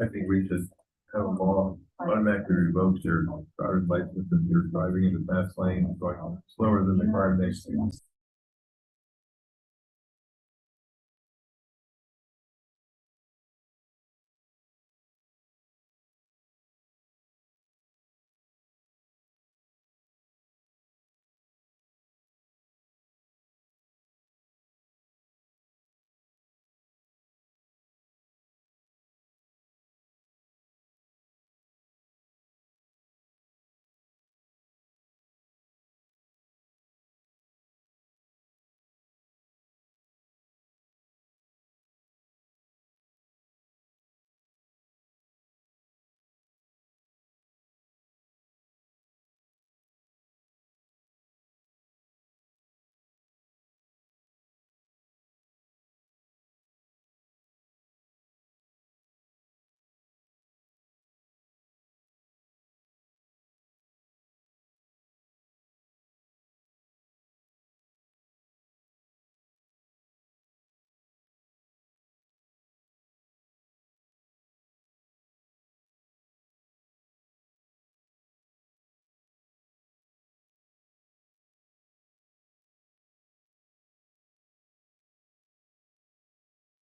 I think we should have a law automatically revoke your driver's license if you're driving in the fast lane, going slower than the car next to you.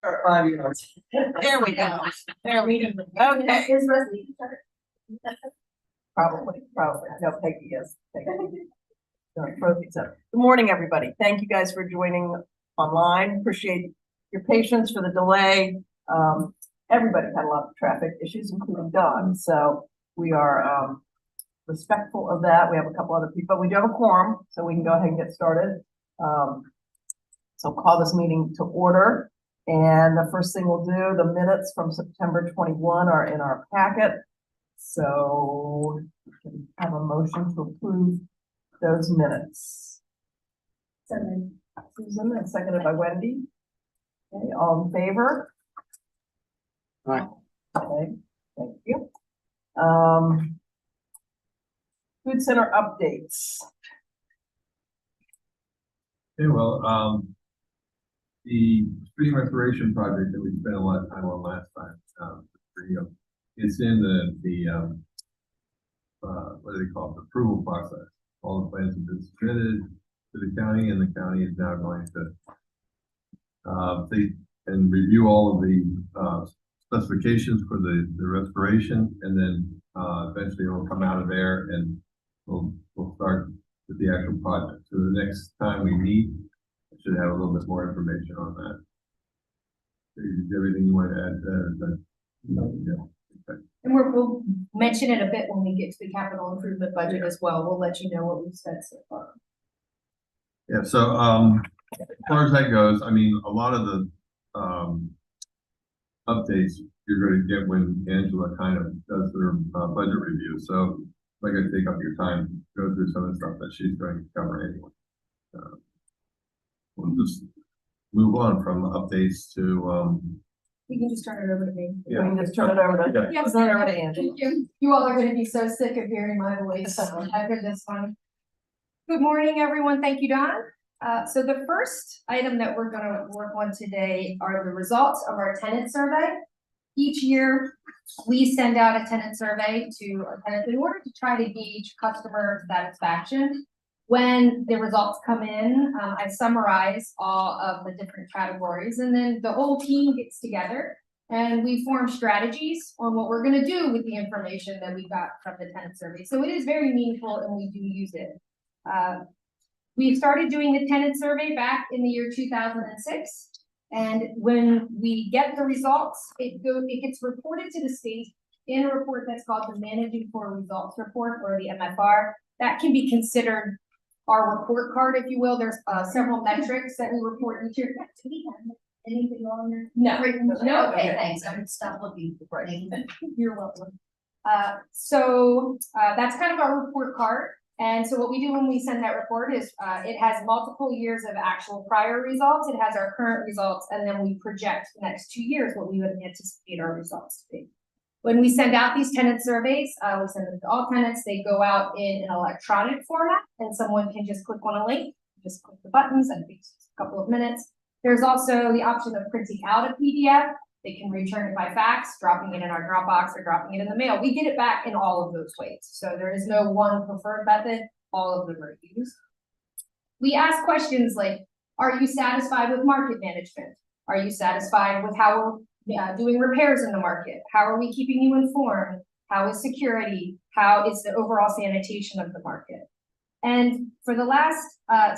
For 5 years. There we go. There we go. Okay. Is Leslie? Probably. No, Peggy is. Good morning, everybody. Thank you guys for joining online. Appreciate your patience for the delay. Everybody had a lot of traffic issues, including Don. So we are respectful of that. We have a couple other people, but we do have a quorum, so we can go ahead and get started. So call this meeting to order. And the first thing we'll do, the minutes from September 21 are in our packet. So we can have a motion to approve those minutes. Susan, and seconded by Wendy. Okay, all in favor? Aye. Okay, thank you. Food center updates. Okay, well, the stream restoration project that we spent a lot of time on last time, it's in the what do they call it, the approval process. All the plans have been submitted to the county, and the county is now going to think and review all of the specifications for the restoration, and then eventually it will come out of there, and we'll start with the actual project. So the next time we meet, I should have a little bit more information on that. Is everything you want to add to that? Yeah. Okay. And we'll mention it a bit when we get to the capital improvement budget as well. We'll let you know what we've said so far. Yeah, so as far as that goes, I mean, a lot of the updates you're going to get when Angela kind of does her budget review. So I'm not going to take up your time to go through some of the stuff that she's going to cover anyway. We'll just move on from updates to You can just turn it over to me. We can just turn it over to, yeah. Yes, turn it over to Angie. thank you. You all are going to be so sick of hearing my voice after this one. Good morning, everyone. Thank you, Don. So the first item that we're going to work on today are the results of our tenant survey. Each year, we send out a tenant survey to our tenants in order to try to gauge customer satisfaction. When the results come in, I summarize all of the different categories, and then the whole team gets together and we form strategies on what we're going to do with the information that we got from the tenant survey. So it is very meaningful, and we do use it. We started doing the tenant survey back in the year 2006. And when we get the results, it gets reported to the state in a report that's called the Managing for Results Report, or the MFR. That can be considered our report card, if you will. There's several metrics that we report each year. Do we have anything on there? No. No. Okay, thanks. I'm gonna stop looking for anything. You're welcome. So that's kind of our report card. And so what we do when we send that report is it has multiple years of actual prior results. It has our current results, and then we project the next 2 years what we would anticipate our results to be. When we send out these tenant surveys, we send them to all tenants. They go out in an electronic format, and someone can just click on a link, just click the buttons, and it takes a couple of minutes. There's also the option of printing out a PDF. They can return it by fax, dropping it in our Dropbox, or dropping it in the mail. We get it back in all of those ways. So there is no one preferred method. All of them are used. We ask questions like, are you satisfied with market management? Are you satisfied with how we're doing repairs in the market? How are we keeping you informed? How is security? How is the overall sanitation of the market? And for the last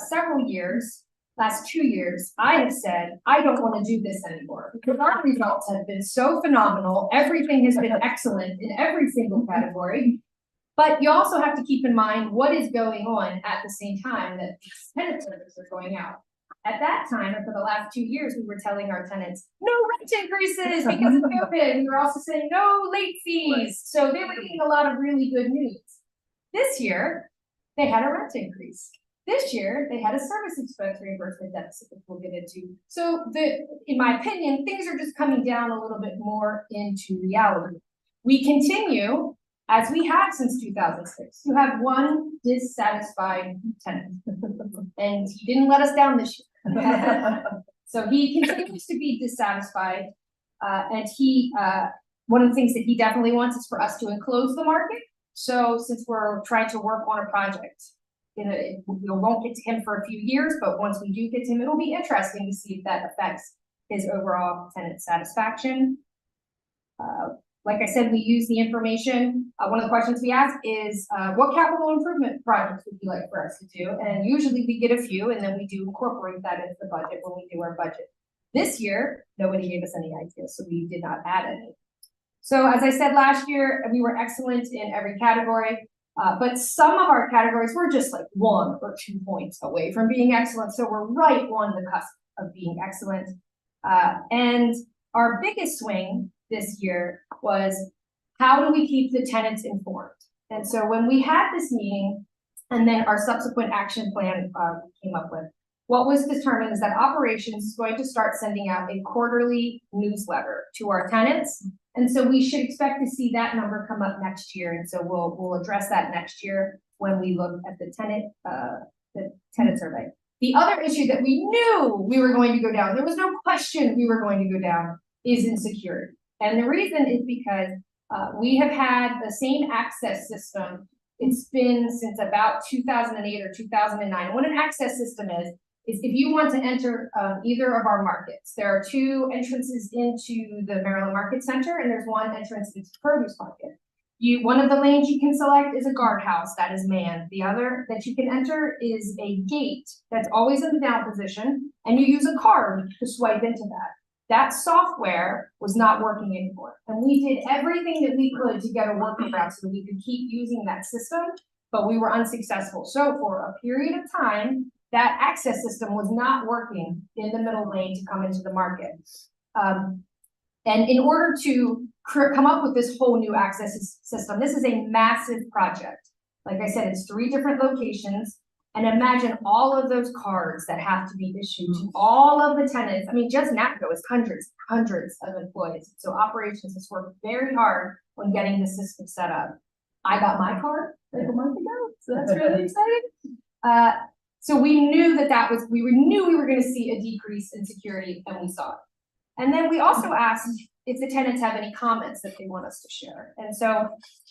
several years, last 2 years, I have said, I don't want to do this anymore because our results have been so phenomenal. Everything has been excellent in every single category. But you also have to keep in mind what is going on at the same time that these tenant services are going out. At that time, and for the last 2 years, we were telling our tenants, no rent increases because of COVID. We were also saying no late fees. So they were getting a lot of really good news. This year, they had a rent increase. This year, they had a service expense reimbursement deficit, which we'll get into. So in my opinion, things are just coming down a little bit more into reality. We continue, as we have since 2006, to have one dissatisfied tenant. And he didn't let us down this year. So he continues to be dissatisfied. And one of the things that he definitely wants is for us to enclose the market. So since we're trying to work on a project, we won't get to him for a few years, but once we do get to him, it'll be interesting to see if that affects his overall tenant satisfaction. Like I said, we use the information. One of the questions we ask is, what capital improvement projects would you like for us to do? And usually we get a few, and then we do incorporate that into the budget when we do our budget. This year, nobody gave us any ideas, so we did not add any. So as I said last year, we were excellent in every category, but some of our categories were just like 1 or 2 points away from being excellent. So we're right on the cusp of being excellent. And our biggest swing this year was, how do we keep the tenants informed? And so when we had this meeting and then our subsequent action plan came up with, what was determined is that operations is going to start sending out a quarterly newsletter to our tenants. And so we should expect to see that number come up next year. And so we'll address that next year when we look at the tenant survey. The other issue that we knew we were going to go down, there was no question we were going to go down, is insecurity. And the reason is because we have had the same access system. It's been since about 2008 or 2009. What an access system is if you want to enter either of our markets, there are 2 entrances into the Maryland Market Center, and there's 1 entrance into the produce market. One of the lanes you can select is a guardhouse that is manned. The other that you can enter is a gate that's always in the down position, and you use a card to swipe into that. That software was not working anymore. And we did everything that we could to get a workaround so that we could keep using that system, but we were unsuccessful. So for a period of time, that access system was not working in the middle lane to come into the market. And in order to come up with this whole new access system, this is a massive project. Like I said, it's 3 different locations. And imagine all of those cards that have to be issued to all of the tenants. I mean, just NAPCO is hundreds of employees. So operations has worked very hard on getting the system set up. I got my card like a month ago, so that's really exciting. So we knew we were going to see a decrease in security, and we saw it. And then we also asked if the tenants have any comments that they want us to share. And so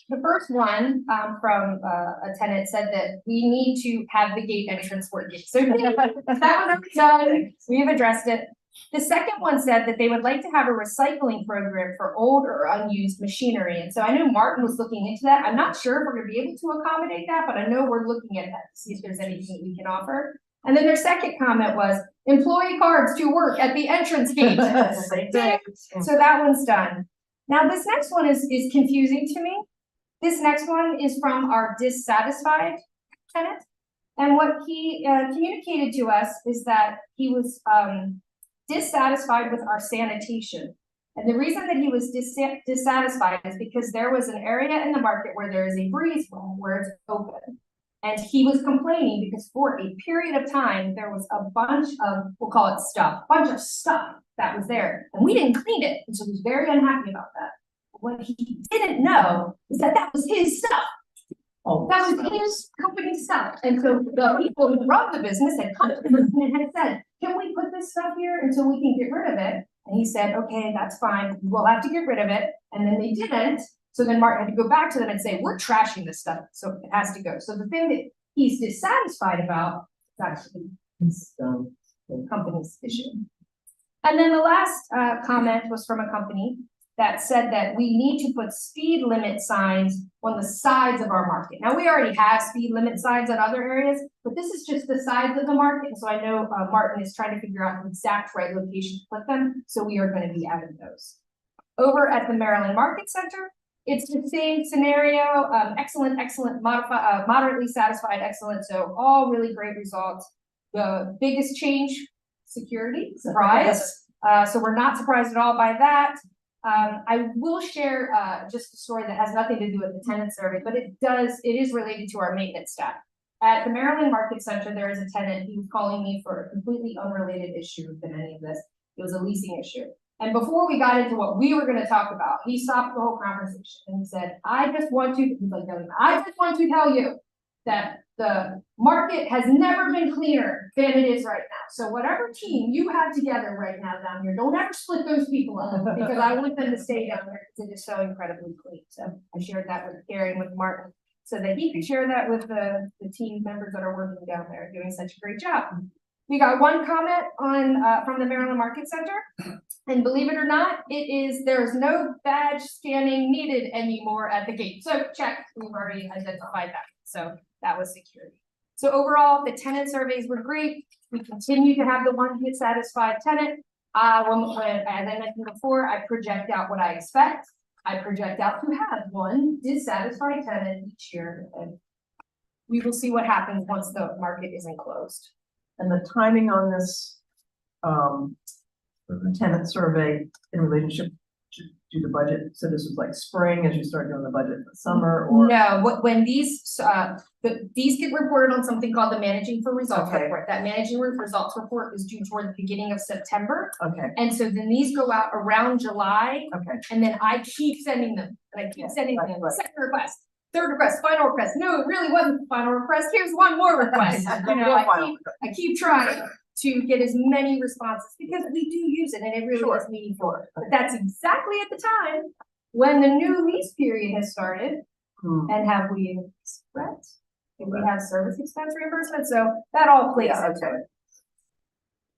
the first one from a tenant said that we need to have the gate entrance working. So that was already done. We've addressed it. The second one said that they would like to have a recycling program for old or unused machinery. And so I know Martin was looking into that. I'm not sure if we're going to be able to accommodate that, but I know we're looking at that to see if there's anything we can offer. And then their second comment was employee cards to work at the entrance gate. So that one's done. Now this next one is confusing to me. This next one is from our dissatisfied tenant. And what he communicated to us is that he was dissatisfied with our sanitation. And the reason that he was dissatisfied is because there was an area in the market where there is a breeze well where it's open. And he was complaining because for a period of time, there was a bunch of, we'll call it stuff, that was there. And we didn't clean it. And so he was very unhappy about that. What he didn't know is that that was his stuff. That was his company stuff. And so the people who run the business had come to the person and had said, can we put this stuff here until we can get rid of it? And he said, okay, that's fine, we'll have to get rid of it, and then they didn't. So then Martin had to go back to them and say, we're trashing this stuff, so it has to go. So the thing that he's dissatisfied about is actually the company's issue. And then the last comment was from a company that said that we need to put speed limit signs on the sides of our market. Now, we already have speed limit signs in other areas, but this is just the sides of the market. So I know Martin is trying to figure out the exact right location to put them. So we are going to be adding those. Over at the Maryland Market Center, it's the same scenario, excellent, moderately satisfied, excellent. So all really great results. The biggest change, security, surprise. So we're not surprised at all by that. I will share just a story that has nothing to do with the tenant survey, but it is related to our maintenance staff. At the Maryland Market Center, there is a tenant. He was calling me for a completely unrelated issue than any of this. It was a leasing issue. And before we got into what we were going to talk about, he stopped the whole conversation and he said, I just want to tell you that the market has never been cleaner than it is right now. So whatever team you have together right now down here, don't ever split those people up because I want them to stay down there because it is so incredibly clean. So I shared that with Gary and with Martin so that he could share that with the team members that are working down there doing such a great job. We got one comment on from the Maryland Market Center, and believe it or not, there's no badge scanning needed anymore at the gate. So check, we've already identified that. So that was security. So overall, the tenant surveys were great. We continue to have the one dissatisfied tenant. As I mentioned before, I project out what I expect. I project out to have one dissatisfied tenant each year, and we will see what happens once the market isn't closed. And the timing on this tenant survey in relationship to the budget, so this was like spring as you start doing the budget in the summer, or? No, when these get reported on something called the Managing for Results report. That Managing Results report is due toward the beginning of September. Okay. And so then these go out around July. Okay. And then I keep sending them, and I keep sending them. Second request, third request, final request. No, it really wasn't the final request. Here's one more request. You know, I keep trying to get as many responses because we do use it and it really is meaningful. But that's exactly at the time when the new lease period has started. And have we increased rent? And we have service expense reimbursement. So that all plays into it.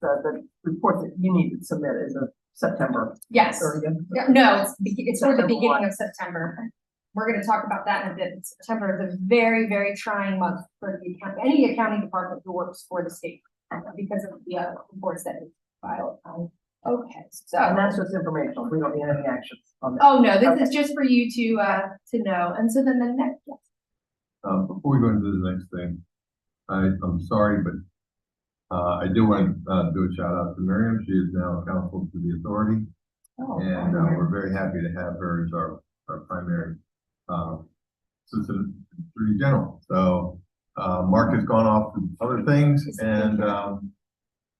The report that you need to submit is of September. Yes. 30th. Yeah, no, it's for the beginning of September. We're going to talk about that in a bit. September is a very, very trying month for any accounting department who works for the state because of the reports that we filed. Okay, so And that's just informational. We don't need any actions on that. oh no, this is just for you to know. And so then the next. Before we go into the next thing, I'm sorry, but I do want to do a shout out to Miriam. She is now counsel to the authority, and we're very happy to have her as our primary assistant attorney general. So Mark has gone off to other things, and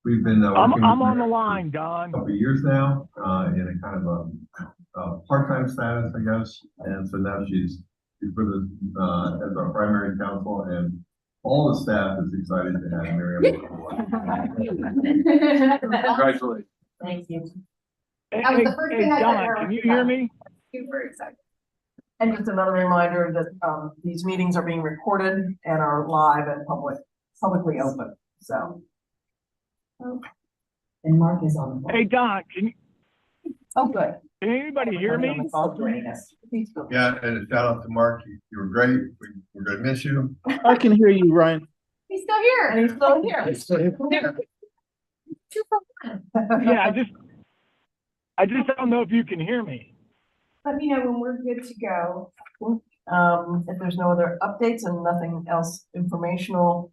we've been working I'm on the line, Don. a couple of years now in a kind of a part-time status, I guess. And so now she's with us as our primary counsel, and all the staff is excited to have Miriam on board. Congratulations. Thank you. Hey, That was the first thing I said Don, earlier. can you hear me? Super excited. And just another reminder that these meetings are being recorded and are live and publicly open. So. And Mark is on the phone. Hey, Don, can Good. anybody hear me? Yeah, and a shout out to Mark. You were great. We're gonna miss you. I can hear you, Ryan. He's still here. And he's still here. Two for one. Yeah, I just don't know if you can hear me. Let me know when we're good to go. If there's no other updates and nothing else informational,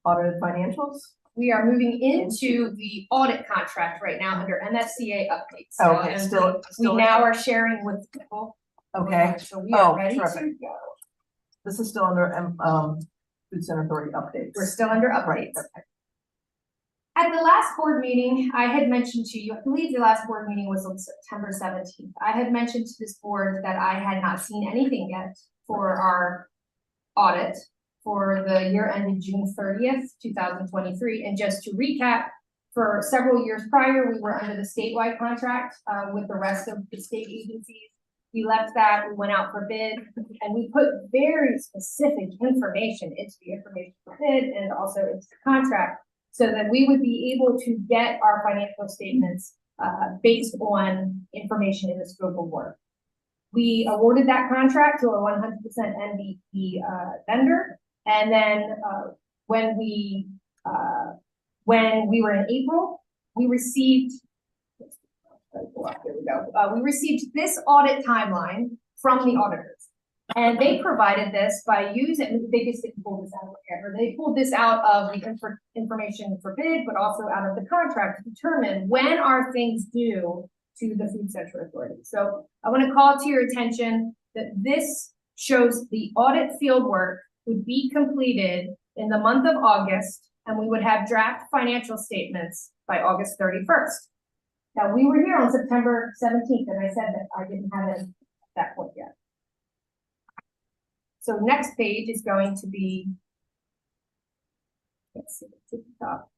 audited financials? We are moving into the audit contract right now under MFCA updates. So, Okay, and still we now are sharing with people. Okay. So we are ready terrific. to go. This is still under Food Center Authority updates. We're still under updates. Right, okay. At the last board meeting, I had mentioned to you, I believe the last board meeting was on September 17th. I had mentioned to this board that I had not seen anything yet for our audit for the year ended June 30th, 2023. And just to recap, For several years prior, we were under the statewide contract with the rest of the state agencies. We left that, we went out for bid, and we put very specific information into the information for bid and also into the contract so that we would be able to get our financial statements based on information in the scope of work. We awarded that contract to a 100% MVP vendor, and then when we were in April, we received. Here we go. We received this audit timeline from the auditors, and they provided this by using. They just didn't pull this out of the air. They pulled this out of the information for bid, but also out of the contract to determine when are things due to the Food Center Authority. So I want to call to your attention that this shows the audit field work would be completed in the month of August, and we would have draft financial statements by August 31st. Now, we were here on September 17th, and I said that I didn't have it at that point yet. So next page is going to be, let's see, to the top.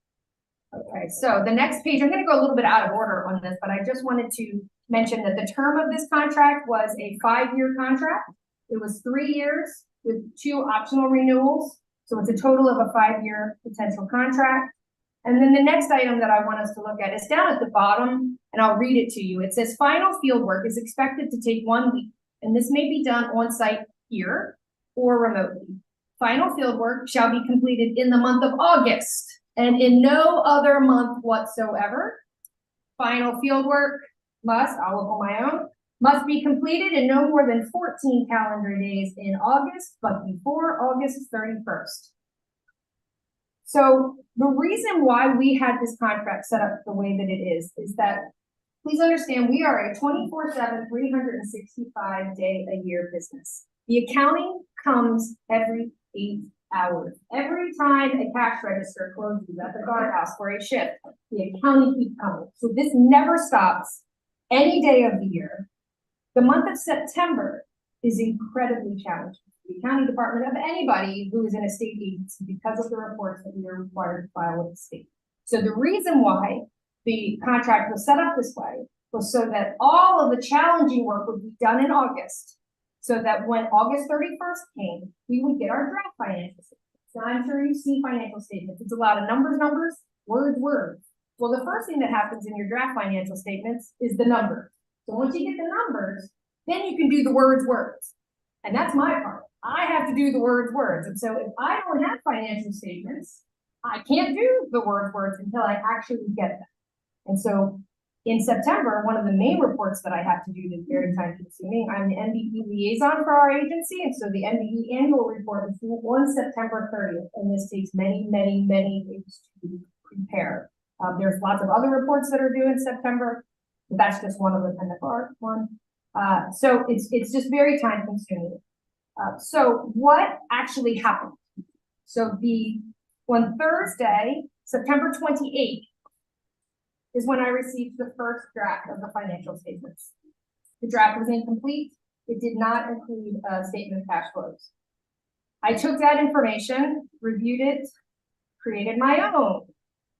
Okay, so the next page, I'm going to go a little bit out of order on this, but I just wanted to mention that the term of this contract was a 5-year contract. It was 3 years with 2 optional renewals. So it's a total of a 5-year potential contract. And then the next item that I want us to look at is down at the bottom, and I'll read it to you. It says final field work is expected to take 1 week, and this may be done on site here or remotely. Final field work shall be completed in the month of August and in no other month whatsoever. Final field work I'll look on my own, must be completed in no more than 14 calendar days in August, but before August 31st. So the reason why we had this contract set up the way that it is that, please understand, we are a 24/7, 365-day-a-year business. The accounting comes every 8 hours. Every time a cash register closes at the guardhouse for a shift, the accounting keeps coming. So this never stops any day of the year. The month of September is incredibly challenging for the accounting department of anybody who is in a state agency because of the reports that we are required to file with the state. So the reason why the contract was set up this way was so that all of the challenging work would be done in August, so that when August 31st came, we would get our draft financial statements. So I'm sure you've seen financial statements. It's a lot of numbers, words. Well, the first thing that happens in your draft financial statements is the numbers. So once you get the numbers, then you can do the words. And that's my part. I have to do the words. And so if I don't have financial statements, I can't do the words until I actually get them. And so in September, one of the main reports that I have to do that's very time consuming, I'm the MBE liaison for our agency. And so the MBE annual report is due on September 30th. And this takes many days to prepare. There's lots of other reports that are due in September, but that's just one of them, and the hard one. So it's just very time consuming. So what actually happened? So on Thursday, September 28th, is when I received the first draft of the financial statements. The draft was incomplete. It did not include a statement of cash flows. I took that information, reviewed it, created my own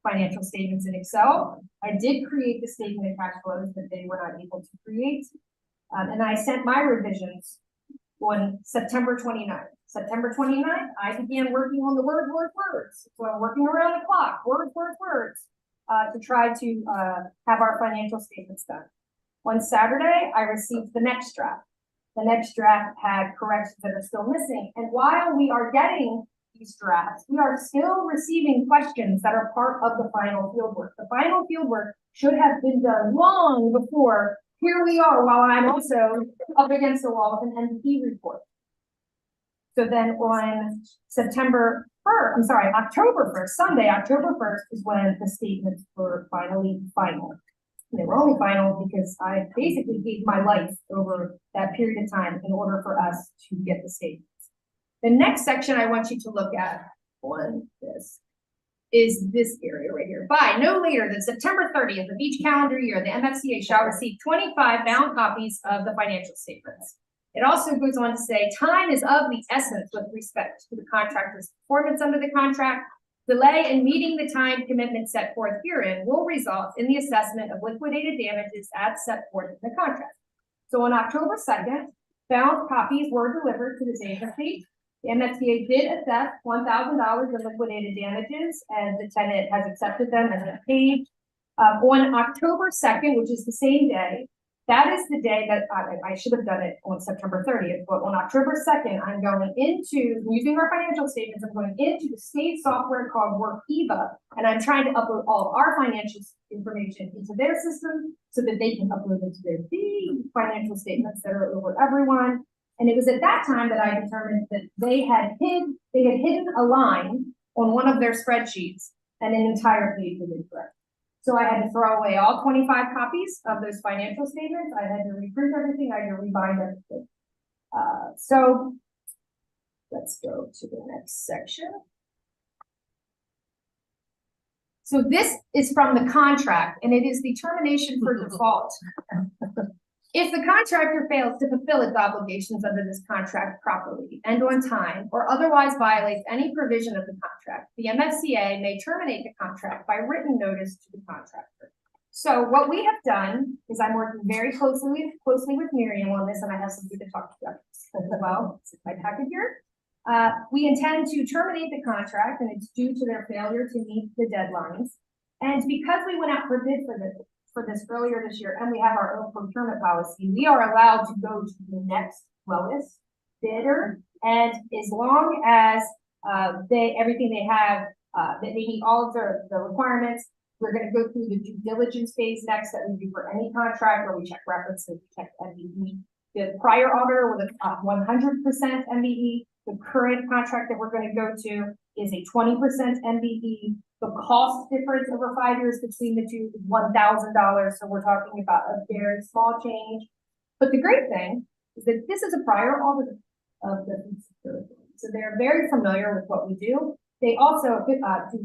financial statements in Excel. I did create the statement of cash flows that they were not able to create. And I sent my revisions on September 29th. September 29th, I began working on the words. So I'm working around the clock, words, to try to have our financial statements done. On Saturday, I received the next draft. The next draft had corrections that are still missing. And while we are getting these drafts, we are still receiving questions that are part of the final fieldwork. The final fieldwork should have been done long before. Here we are, while I'm also up against the wall with an MVP report. So then on October 1st, Sunday, October 1st is when the statements were finally final. And they were only final because I basically gave my life over that period of time in order for us to get the statements. The next section I want you to look at on this is this area right here. By no later than September 30th of each calendar year, the MFCA shall receive 25 bound copies of the financial statements. It also goes on to say, time is of the essence with respect to the contractor's performance under the contract. Delay in meeting the time commitment set forth herein will result in the assessment of liquidated damages as set forth in the contract. So on October 2nd, bound copies were delivered to this agency. The MFCA did assess $1,000 in liquidated damages, and the tenant has accepted them and has paid. On October 2nd, which is the same day, that is the day that I should have done it on September 30th, but on October 2nd, I'm going into, using our financial statements, I'm going into the state software called Workiva, and I'm trying to upload all of our financial information into their system so that they can upload it to their big financial statements that are over everyone. And it was at that time that I determined that they had hidden a line on one of their spreadsheets and an entire page was incorrect. So I had to throw away all 25 copies of those financial statements. I had to reprint everything. I had to rebind everything. So let's go to the next section. So this is from the contract, and it is the termination for default. If the contractor fails to fulfill its obligations under this contract properly and on time, or otherwise violates any provision of the contract, the MFCA may terminate the contract by written notice to the contractor. So what we have done is I'm working very closely with Miriam on this, and I have something to talk to you as well. It's in my packet here. We intend to terminate the contract, and it's due to their failure to meet the deadlines. And because we went out for bid for this earlier this year, and we have our own procurement policy, we are allowed to go to the next lowest bidder. And as long as everything they have, that they meet all of the requirements, we're going to go through the due diligence phase next that we do for any contract where we check references, we check MBE. The prior auditor with a 100% MBE. The current contract that we're going to go to is a 20% MBE. The cost difference over 5 years between the two is $1,000. So we're talking about a very small change. But the great thing is that this is a prior auditor of the security. So they're very familiar with what we do. They also do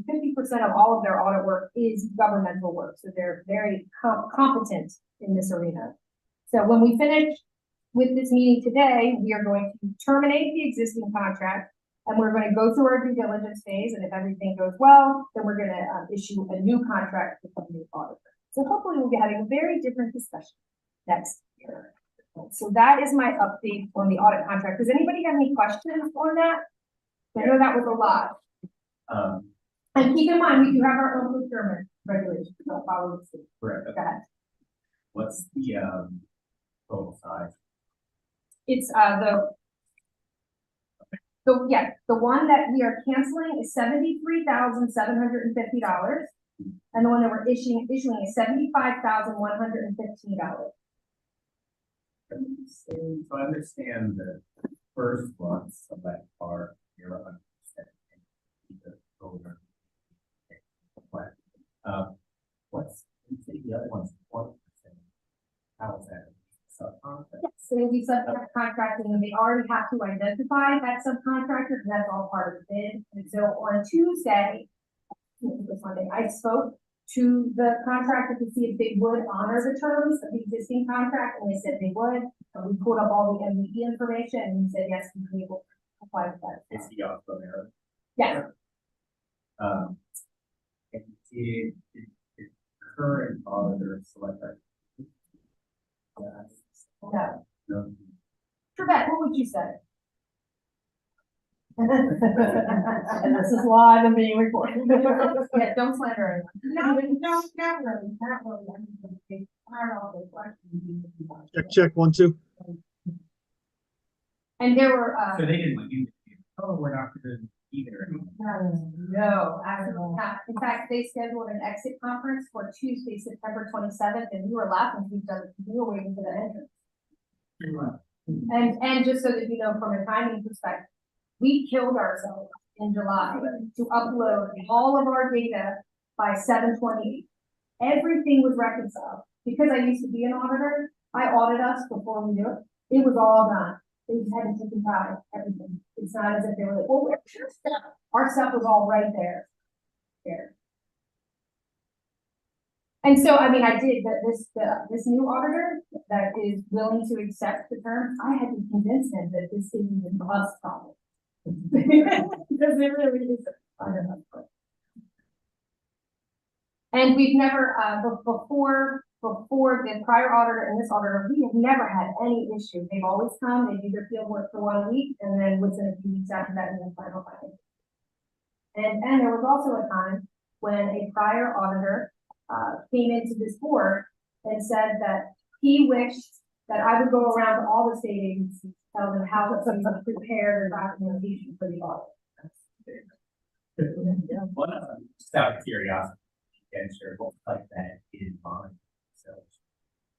50% of all of their audit work is governmental work. So they're very competent in this arena. So when we finish with this meeting today, we are going to terminate the existing contract, and we're going to go through our due diligence phase. And if everything goes well, then we're going to issue a new contract with the new auditor. So hopefully we'll be having a very different discussion next year. So that is my update on the audit contract. Does anybody have any questions on that? I know that was a lot. And keep in mind, we do have our own procurement regulations. So follow the state. Correct. Go ahead. What's the total size? It's the one that we are canceling is $73,750, and the one that we're issuing is $75,115. So I understand the first months of that part, you're 100% over. What's the other one's 20%? How is that? Subcontract? Yes, so it'll be subcontracting, and they already have to identify that subcontractor, and that's all part of the bid. And so on Tuesday, I spoke to the contractor to see if they would honor the terms of the existing contract, and they said they would. And we pulled up all the MBE information, and he said, yes, we can be able to apply with that. Is he off the merit? Yes. And did the current auditor select that? No. No. Trebek, what would you say? And this is live and being recorded. Yeah, don't slander anyone. No, not really. I don't know. Check, 1, 2. And there were, So they didn't like you. Oh, we're not good either. no, absolutely not. In fact, they scheduled an exit conference for Tuesday, September 27th, and we were laughing to each other because we were waiting for the entrance. And just so that you know, from a timing perspective, we killed ourselves in July to upload all of our data by 7/28. Everything was reconciled. Because I used to be an auditor, I audit us before we do it. It was all done. They just had to take and tie everything. It's not as if they were like, well, where's your stuff? Our stuff was all right there. And so, I mean, I did that. This new auditor that is willing to accept the terms, I had to convince him that this isn't even us problem. Because it really is. I don't know. And we've never, before the prior auditor and this auditor, we have never had any issue. They've always come, they do their field work for 1 week, and then within a few weeks after that, in the final finding. And there was also a time when a prior auditor, came into this board and said that he wished that I would go around to all the state agencies, tell them how to prepare their documentation for the audit. Just out of curiosity, and sure, what like that in mind, so.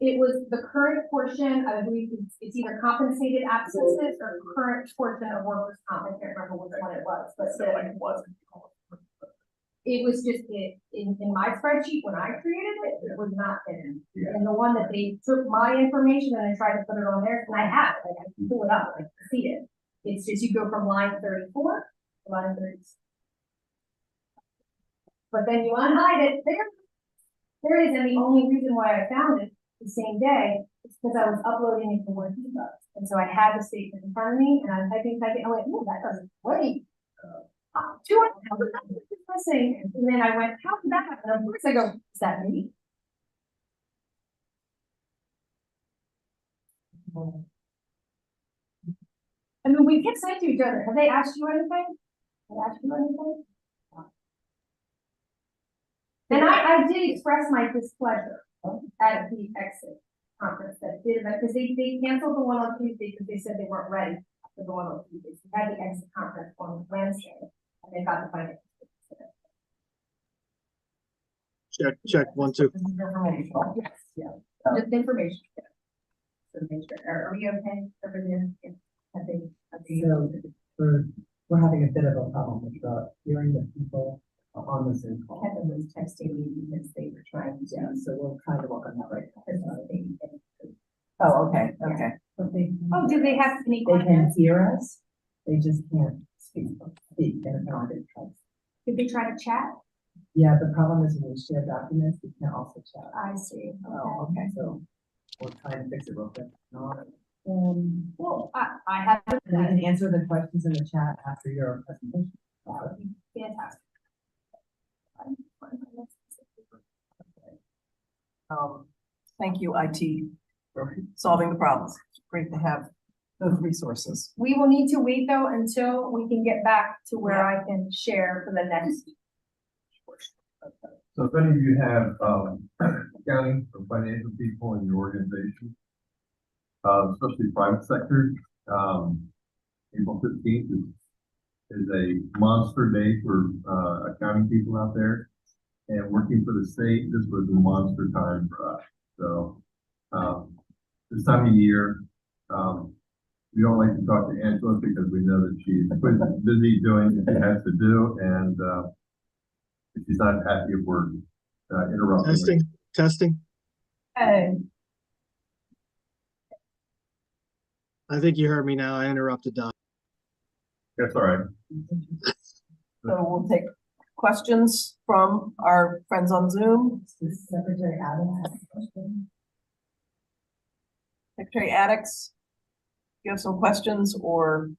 It was the current portion, I believe it's either compensated absences or current portion of workers' comp, I can't remember which one it was, but It wasn't. it was just in my spreadsheet, when I created it, it was not in. Yeah. And the one that they took my information and they tried to put it on there, and I have it, like I can pull it up, I can see it. It's just you go from line 34 to line 36. But then you unhide it, there it is, and the only reason why I found it the same day is because I was uploading it to WordPress. And so I had the statement in front of me, and I'm typing, I went, oh, that doesn't, wait. 200,000 is missing, and then I went, how did that happen? Of course I go, is that me? I mean, we kept saying to each other, have they asked you anything? Have they asked you anything? And I did express my displeasure at the exit conference that did, because they canceled the one on Tuesday because they said they weren't ready for the one on Tuesday. So we had the exit conference on Wednesday, and they got the financial. Check, 1, 2. This is informational. Yes, yeah. Just information. So make sure, are we okay over there? Yeah. So we're having a bit of a problem with hearing the people on the Zoom call. Kevin was texting me because they were trying to. Yeah, so we'll try to work on that right now. Oh, okay, okay. But they, Oh, do they have any they can questions? hear us, they just can't speak in an audio track. Did they try to chat? Yeah, the problem is when we share documents, we can't also chat. I see. Oh, okay, so we're trying to fix it real quick. Well, I have. We can answer the questions in the chat after your presentation. That would be fantastic. Thank you, IT, for solving the problems. It's great to have those resources. We will need to wait though until we can get back to where I can share for the next. So if any of you have, accounting or financial people in your organization, especially private sector, April 15th is a monster day for, accounting people out there. And working for the state, this was a monster time for us. So, this time of year, we don't like to talk to Angela because we know that she's busy doing what she has to do, and if she's not happy if we're interrupting. Testing. Hey. I think you heard me now. I interrupted Don. That's all right. So we'll take questions from our friends on Zoom. Does Secretary Adams have a question? Secretary Addicks, you have some questions or?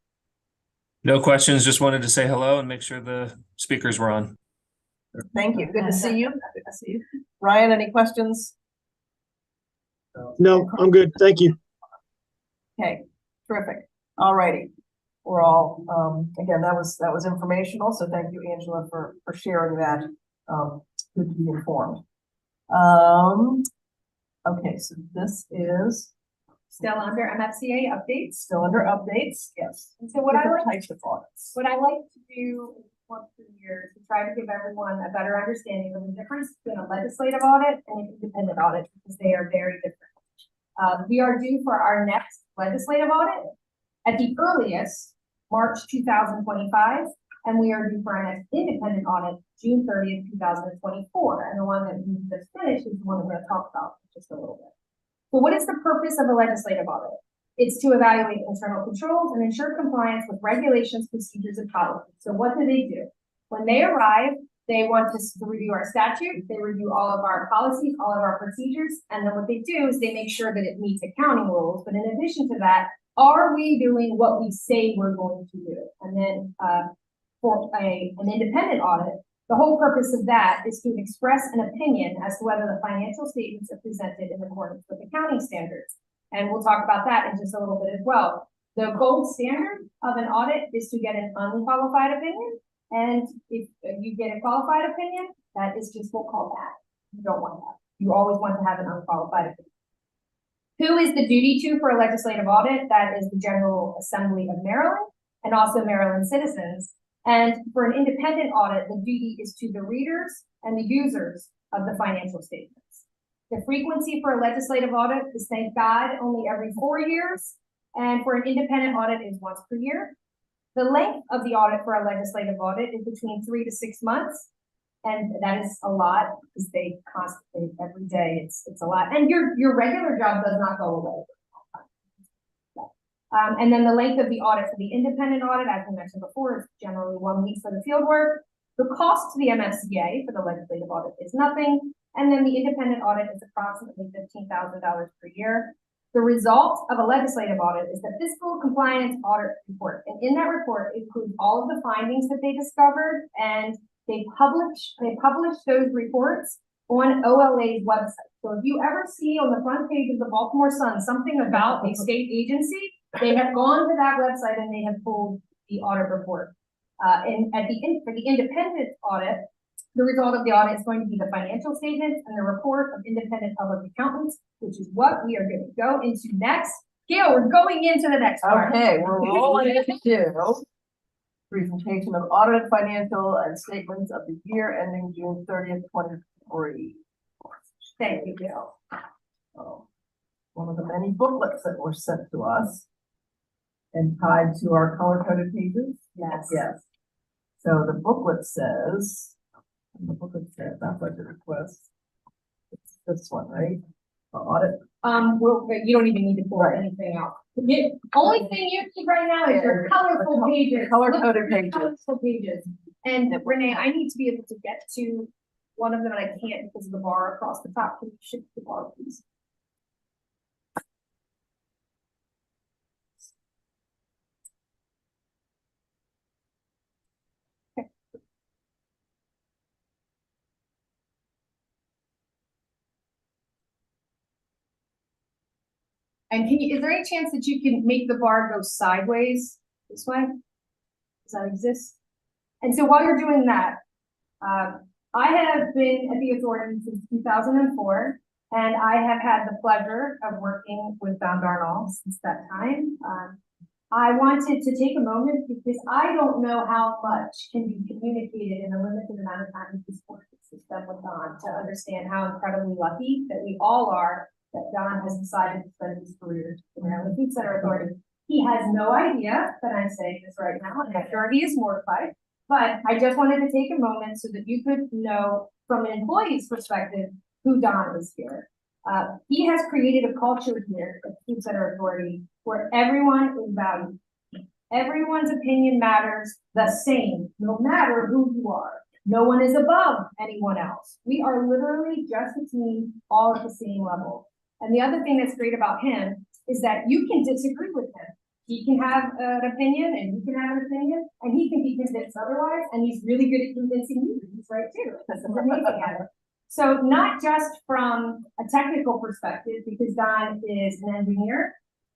No questions, just wanted to say hello and make sure the speakers were on. Thank you. Good to see you. Good to see you. Ryan, any questions? No, I'm good. Thank you. Okay, terrific. All righty. We're all, again, that was informational. So thank you, Angela, for sharing that. Good to be informed. Okay, so this is Still under MFCA updates. still under updates. Yes. And so what I Different like, types of audits. what I like to do once per year to try to give everyone a better understanding of the difference between a legislative audit and an independent audit, because they are very different. We are due for our next legislative audit at the earliest, March 2025, and we are due for our next independent audit, June 30th, 2024. And the one that we just finished is the one we're going to talk about in just a little bit. So what is the purpose of a legislative audit? It's to evaluate internal controls and ensure compliance with regulations, procedures, and policies. So what do? When they arrive, they want us to review our statute, they review all of our policies, all of our procedures, and then what they do is they make sure that it meets accounting rules. But in addition to that, are we doing what we say we're going to do? And then for an independent audit, The whole purpose of that is to express an opinion as to whether the financial statements are presented in accordance with accounting standards. And we'll talk about that in just a little bit as well. The gold standard of an audit is to get an unqualified opinion. And if you get a qualified opinion, that is just what we'll call that. You don't want that. You always want to have an unqualified opinion. Who is the duty to for a legislative audit? That is the General Assembly of Maryland and also Maryland citizens. And for an independent audit, the duty is to the readers and the users of the financial statements. The frequency for a legislative audit is, thank God, only every 4 years. And for an independent audit is once per year. The length of the audit for a legislative audit is between 3 to 6 months. And that is a lot because they constantly, every day, it's a lot. And your regular job does not go away. And then the length of the audit for the independent audit, as we mentioned before, is generally 1 week for the field work. The cost to the MFCA for the legislative audit is nothing. And then the independent audit is approximately $15,000 per year. The result of a legislative audit is the fiscal compliance audit report. And in that report includes all of the findings that they discovered, and they publish those reports on OLA's website. So if you ever see on the front page of the Baltimore Sun something about a state agency, they have gone to that website and they have pulled the audit report. And for the independent audit, the result of the audit is going to be the financial statements and the report of independent public accountants, which is what we are going to go into next. Gail, we're going into the next part. Okay, we're rolling into presentation of audited financial and statements of the year ending June 30th, 2023. Thank you, Gail. One of the many booklets that were sent to us and tied to our color-coded pages. Yes. Yes. So the booklet says, not budget request. It's this one, right? Audit. You don't even need to pull anything out. The only thing you need right now is your colorful pages. Color-coded Look at your pages. Colorful pages. And Renee, I need to be able to get to one of them, and I can't because of the bar across the top. Can you shift the bar, please? And is there any chance that you can make the bar go sideways this way? Does that exist? And so while you're doing that, I have been at the authority since 2004, and I have had the pleasure of working with Don Darnall since that time. I wanted to take a moment because I don't know how much can be communicated in a limited amount of time to support the system with Don to understand how incredibly lucky that we all are that Don has decided to spend his career in the Maryland Food Center Authority. He has no idea that I'm saying this right now, and I'm sure he is mortified, but I just wanted to take a moment so that you could know from an employee's perspective who Don is here. He has created a culture here at the Food Center Authority where everyone is valued. Everyone's opinion matters the same, no matter who you are. No one is above anyone else. We are literally just a team, all at the same level. And the other thing that's great about him is that you can disagree with him. He can have an opinion and you can have an opinion and he can be convinced otherwise. And he's really good at convincing you. He's right too. That's amazing at it. So not just from a technical perspective, because Don is an engineer,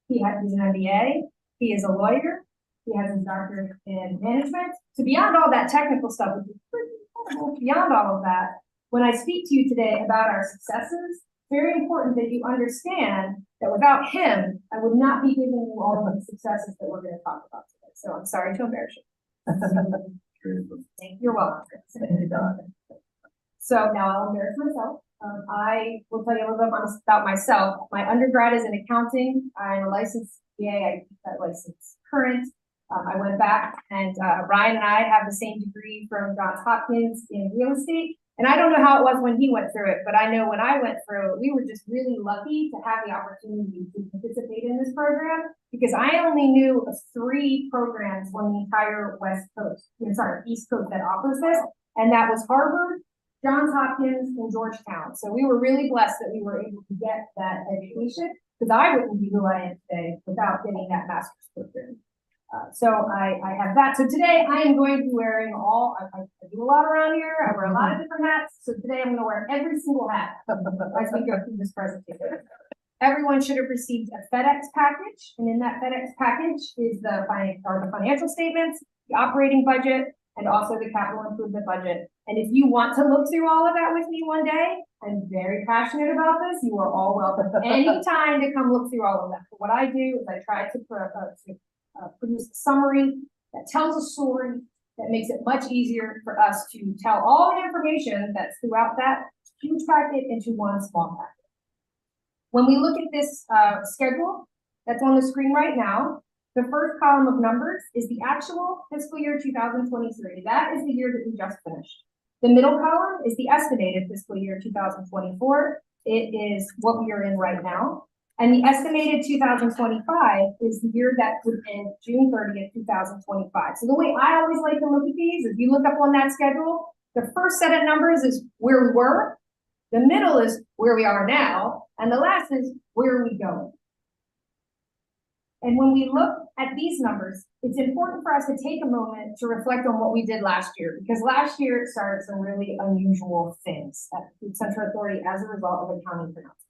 he's an MBA, he is a lawyer, he has a doctorate in management. So beyond all that technical stuff, which is pretty incredible, beyond all of that, when I speak to you today about our successes, very important that you understand that without him, I would not be giving you all of the successes that we're going to talk about today. So I'm sorry to embarrass you. You're welcome. So now I'll embarrass myself. I will tell you a little bit about myself. My undergrad is in accounting. I'm a licensed CPA. I keep that license current. I went back and Ryan and I have the same degree from Johns Hopkins in real estate. And I don't know how it was when he went through it, but I know when I went through it, we were just really lucky to have the opportunity to participate in this program because I only knew of 3 programs on the entire East Coast that offers this. And that was Harvard, Johns Hopkins, and Georgetown. So we were really blessed that we were able to get that education because I wouldn't be who I am today without getting that master's program. So I have that. So today I am going to be wearing I do a lot around here. I wear a lot of different hats. So today I'm going to wear every single hat as we go through this presentation. Everyone should have received a FedEx package, and in that FedEx package is the financial statements, the operating budget, and also the capital improvement budget. And if you want to look through all of that with me one day, I'm very passionate about this. You are all welcome anytime to come look through all of that. But what I do is I try to produce a summary that tells a story that makes it much easier for us to tell all the information that's throughout that huge packet into one small packet. When we look at this schedule that's on the screen right now, the first column of numbers is the actual fiscal year 2023. That is the year that we just finished. The middle column is the estimated fiscal year 2024. It is what we are in right now. And the estimated 2025 is the year that would end June 30th, 2025. So the way I always like to look at these, if you look up on that schedule, the first set of numbers is where we were, the middle is where we are now, and the last is where are we going. And when we look at these numbers, it's important for us to take a moment to reflect on what we did last year, because last year it started some really unusual things at the Central Authority as a result of accounting pronouncements.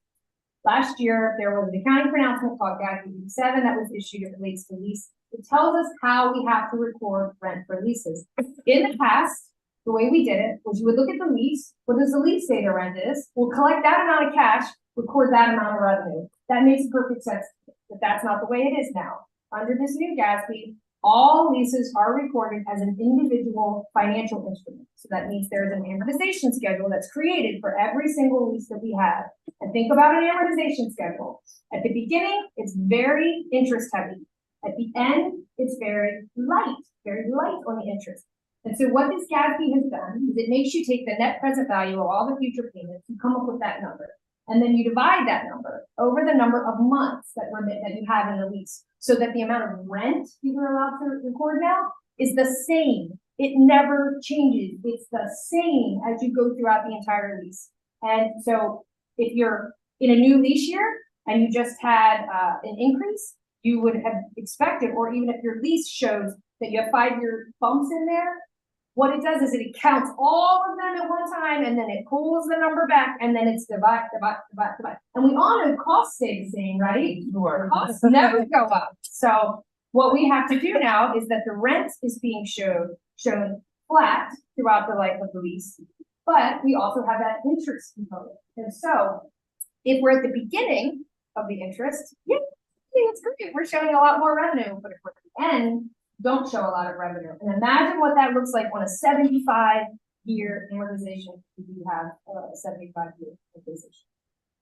Last year, there was an accounting pronouncement called GASB 87 that was issued. It relates to lease. It tells us how we have to record rent for leases. In the past, the way we did it was you would look at the lease. What does the lease say the rent is? We'll collect that amount of cash, record that amount of revenue. That makes perfect sense, but that's not the way it is now. Under this new GASB, all leases are recorded as an individual financial instrument. So that means there's an amortization schedule that's created for every single lease that we have. And think about an amortization schedule. At the beginning, it's very interest heavy. At the end, it's very light on the interest. And so what this GASB has done is it makes you take the net present value of all the future payments and come up with that number. And then you divide that number over the number of months that you have in the lease, so that the amount of rent you are allowed to record now is the same. It never changes. It's the same as you go throughout the entire lease. And so if you're in a new lease year and you just had an increase, you would have expected, or even if your lease shows that you have 5-year bumps in there, what it does is it counts all of them at one time, and then it pulls the number back, and then it's divide. And we all know costs stay the same, right? Sure. Costs never go up. So what we have to do now is that the rent is being shown flat throughout the life of the lease, but we also have that interest component. And so if we're at the beginning of the interest, yeah, it's great. We're showing a lot more revenue, but if we're at the end, don't show a lot of revenue. And imagine what that looks like on a 75-year amortization if you have a 75-year amortization.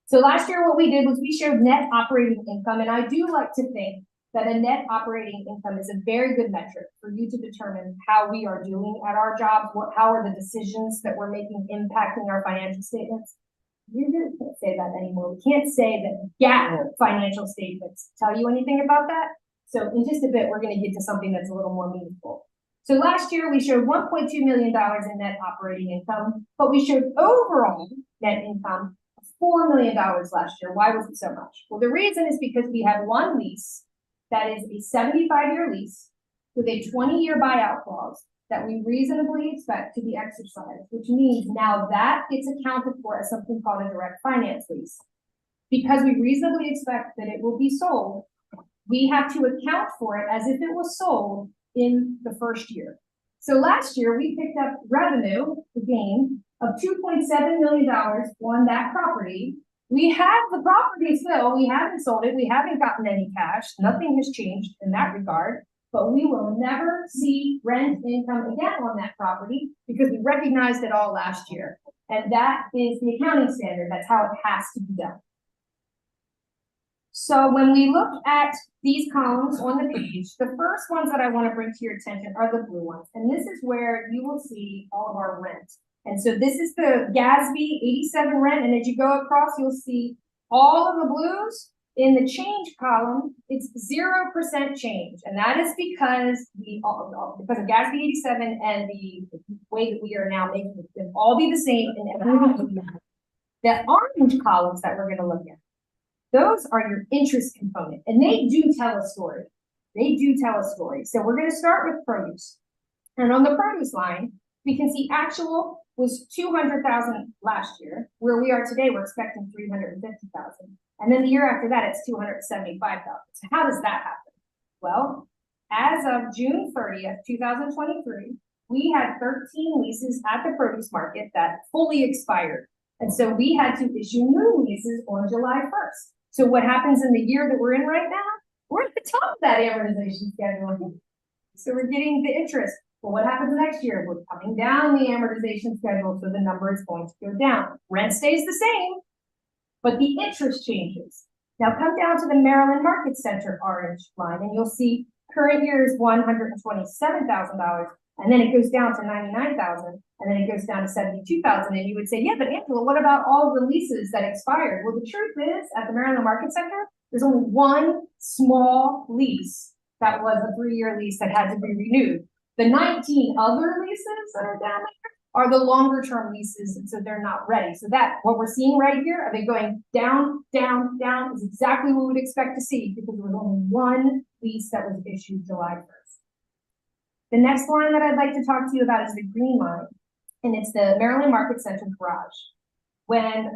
So last year what we did was we showed net operating income, and I do like to think that a net operating income is a very good metric for you to determine how we are doing at our jobs, how are the decisions that we're making impacting our financial statements. We really can't say that anymore. We can't say that GAAP financial statements tell you anything about that. So in just a bit, we're going to get to something that's a little more meaningful. So last year, we showed $1.2 million in net operating income, but we showed overall net income of $4 million last year. Why was it so much? Well, the reason is because we have one lease that is a 75-year lease with a 20-year buyout clause that we reasonably expect to be exercised, which means now that gets accounted for as something called a direct finance lease. Because we reasonably expect that it will be sold, we have to account for it as if it was sold in the first year. So last year, we picked up revenue, the gain, of $2.7 million on that property. We have the property still, we haven't sold it, we haven't gotten any cash, nothing has changed in that regard, but we will never see rent income again on that property because we recognized it all last year. And that is the accounting standard, that's how it has to be done. So when we look at these columns on the page, the first ones that I want to bring to your attention are the blue ones. And this is where you will see all of our rent. And so this is the GASB 87 rent. And as you go across, you'll see all of the blues. In the change column, it's 0% change. And that is because of GASB 87 and the way that we are now making it, they'll all be the same in every. The orange columns that we're going to look at, those are your interest component, and they do tell a story. They do tell a story. So we're gonna start with produce. And on the produce line, we can see actual was 200,000 last year. Where we are today, we're expecting 350,000. And then the year after that, it's 275,000. So how does that happen? Well, as of June 30th, 2023, we had 13 leases at the produce market that fully expired. And so we had to issue new leases on July 1st. So what happens in the year that we're in right now? We're at the top of that amortization schedule. So we're getting the interest. Well, what happens next year? We're coming down the amortization schedule, so the number is going to go down. Rent stays the same, but the interest changes. Now come down to the Maryland Market Center orange line, and you'll see current year is $127,000, and then it goes down to 99,000, and then it goes down to 72,000. And you would say, yeah, but Angela, what about all the leases that expired? Well, the truth is, at the Maryland Market Center, there's only one small lease that was a 3-year lease that had to be renewed. The 19 other leases that are down there are the longer term leases, and so they're not ready. So that, what we're seeing right here, are they going down, down, down, is exactly what we would expect to see, because there was only one lease that was issued July 1st. The next line that I'd like to talk to you about is the green line, and it's the Maryland Market Center garage. When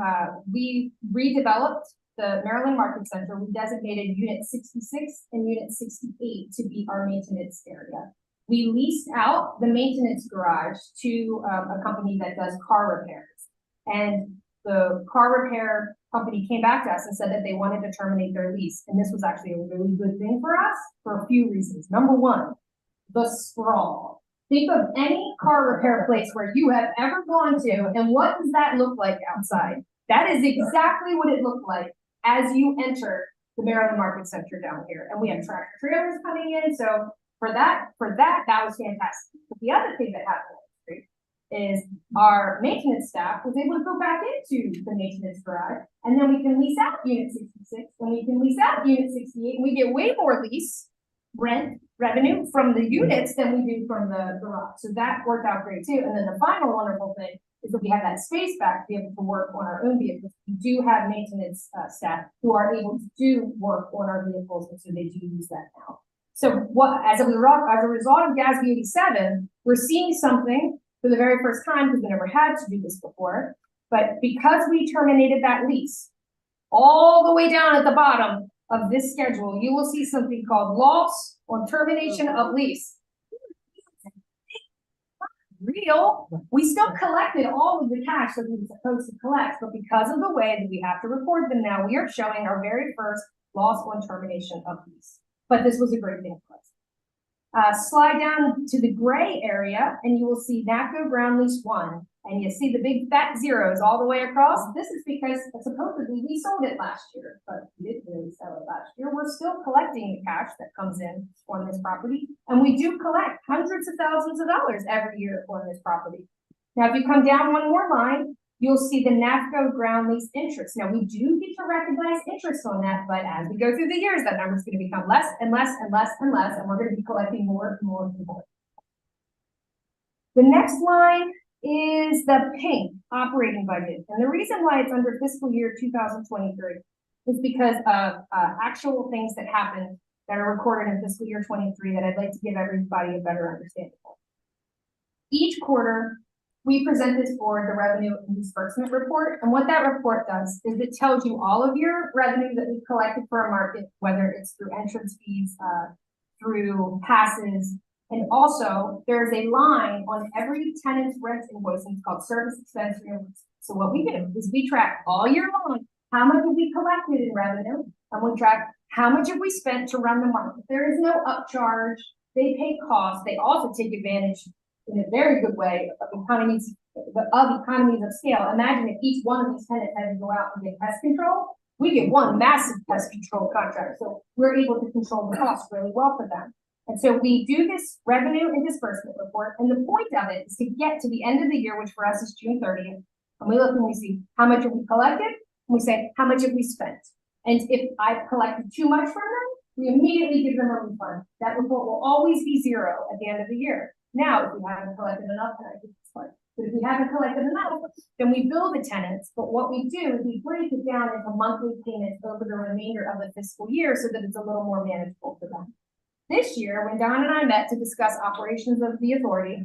we redeveloped the Maryland Market Center, we designated Unit 66 and Unit 68 to be our maintenance area. We leased out the maintenance garage to a company that does car repairs. And the car repair company came back to us and said that they wanted to terminate their lease. And this was actually a really good thing for us for a few reasons. Number one, the sprawl. Think of any car repair place where you have ever gone to, and what does that look like outside? That is exactly what it looked like as you enter the Maryland Market Center down here. And we have tractor trailers coming in, so for that was fantastic. But the other thing that happened is our maintenance staff was able to go back into the maintenance garage, and then we can lease out Unit 66, and we can lease out Unit 68, and we get way more lease rent revenue from the units than we do from the garage. So that worked out great too. And then the final wonderful thing is that we have that space back to be able to work on our own vehicles. We do have maintenance staff who are able to do work on our vehicles, and so they do use that now. So what, as a result of GASB 87, we're seeing something for the very first time, because we never had to do this before, but because we terminated that lease, all the way down at the bottom of this schedule, you will see something called loss on termination of lease. Real, we still collected all of the cash that we were supposed to collect, but because of the way that we have to record them now, we are showing our very first loss on termination of lease. But this was a great thing for us. Slide down to the gray area, and you will see NAPCO ground lease 1, and you see the big fat zeros all the way across. This is because supposedly we sold it last year, but we didn't really sell it last year. We're still collecting the cash that comes in on this property, and we do collect hundreds of thousands of dollars every year on this property. Now, if you come down one more line, you'll see the NAPCO ground lease interest. Now, we do get to recognize interest on that, but as we go through the years, that number is going to become less and less and less and less, and we're going to be collecting more and more and more. The next line is the pink operating budget. And the reason why it's under fiscal year 2023 is because of actual things that happened that are recorded in fiscal year 23 that I'd like to give everybody a better understanding of. Each quarter, we present this board the revenue and disbursement report. And what that report does is it tells you all of your revenue that we've collected for a market, whether it's through entrance fees, through passes. And also there's a line on every tenant's rent invoice, and it's called service expense reimbursement. So what we do is we track all year long, how much have we collected in revenue, and we track how much have we spent to run the market. There is no upcharge. They pay costs. They also take advantage in a very good way of economies of scale. Imagine if each one of these tenants had to go out and get pest control. We get one massive pest control contract. So we're able to control the costs really well for them. And so we do this revenue and disbursement report. And the point of it is to get to the end of the year, which for us is June 30th. And we look and we see how much have we collected, and we say, how much have we spent? And if I've collected too much from them, we immediately give them a refund. That report will always be 0 at the end of the year. Now, if we haven't collected enough, then I think it's fine. But if we haven't collected enough, then we bill the tenants. But what we do is we break it down into monthly payments over the remainder of the fiscal year so that it's a little more manageable for them. This year, when Don and I met to discuss operations of the authority,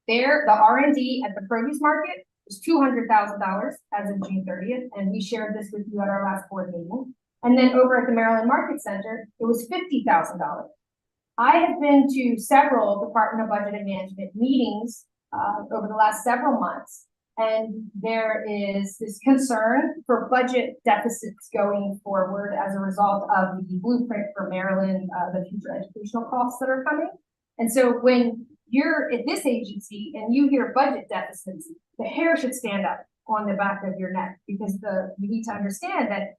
the R&D at the produce market was $200,000 as of June 30th, and we shared this with you at our last board meeting. And then over at the Maryland Market Center, it was $50,000. I have been to several Department of Budget and Management meetings over the last several months, and there is this concern for budget deficits going forward as a result of the blueprint for Maryland, the future educational costs that are coming. And so when you're at this agency and you hear budget deficits, the hair should stand up on the back of your neck, because you need to understand that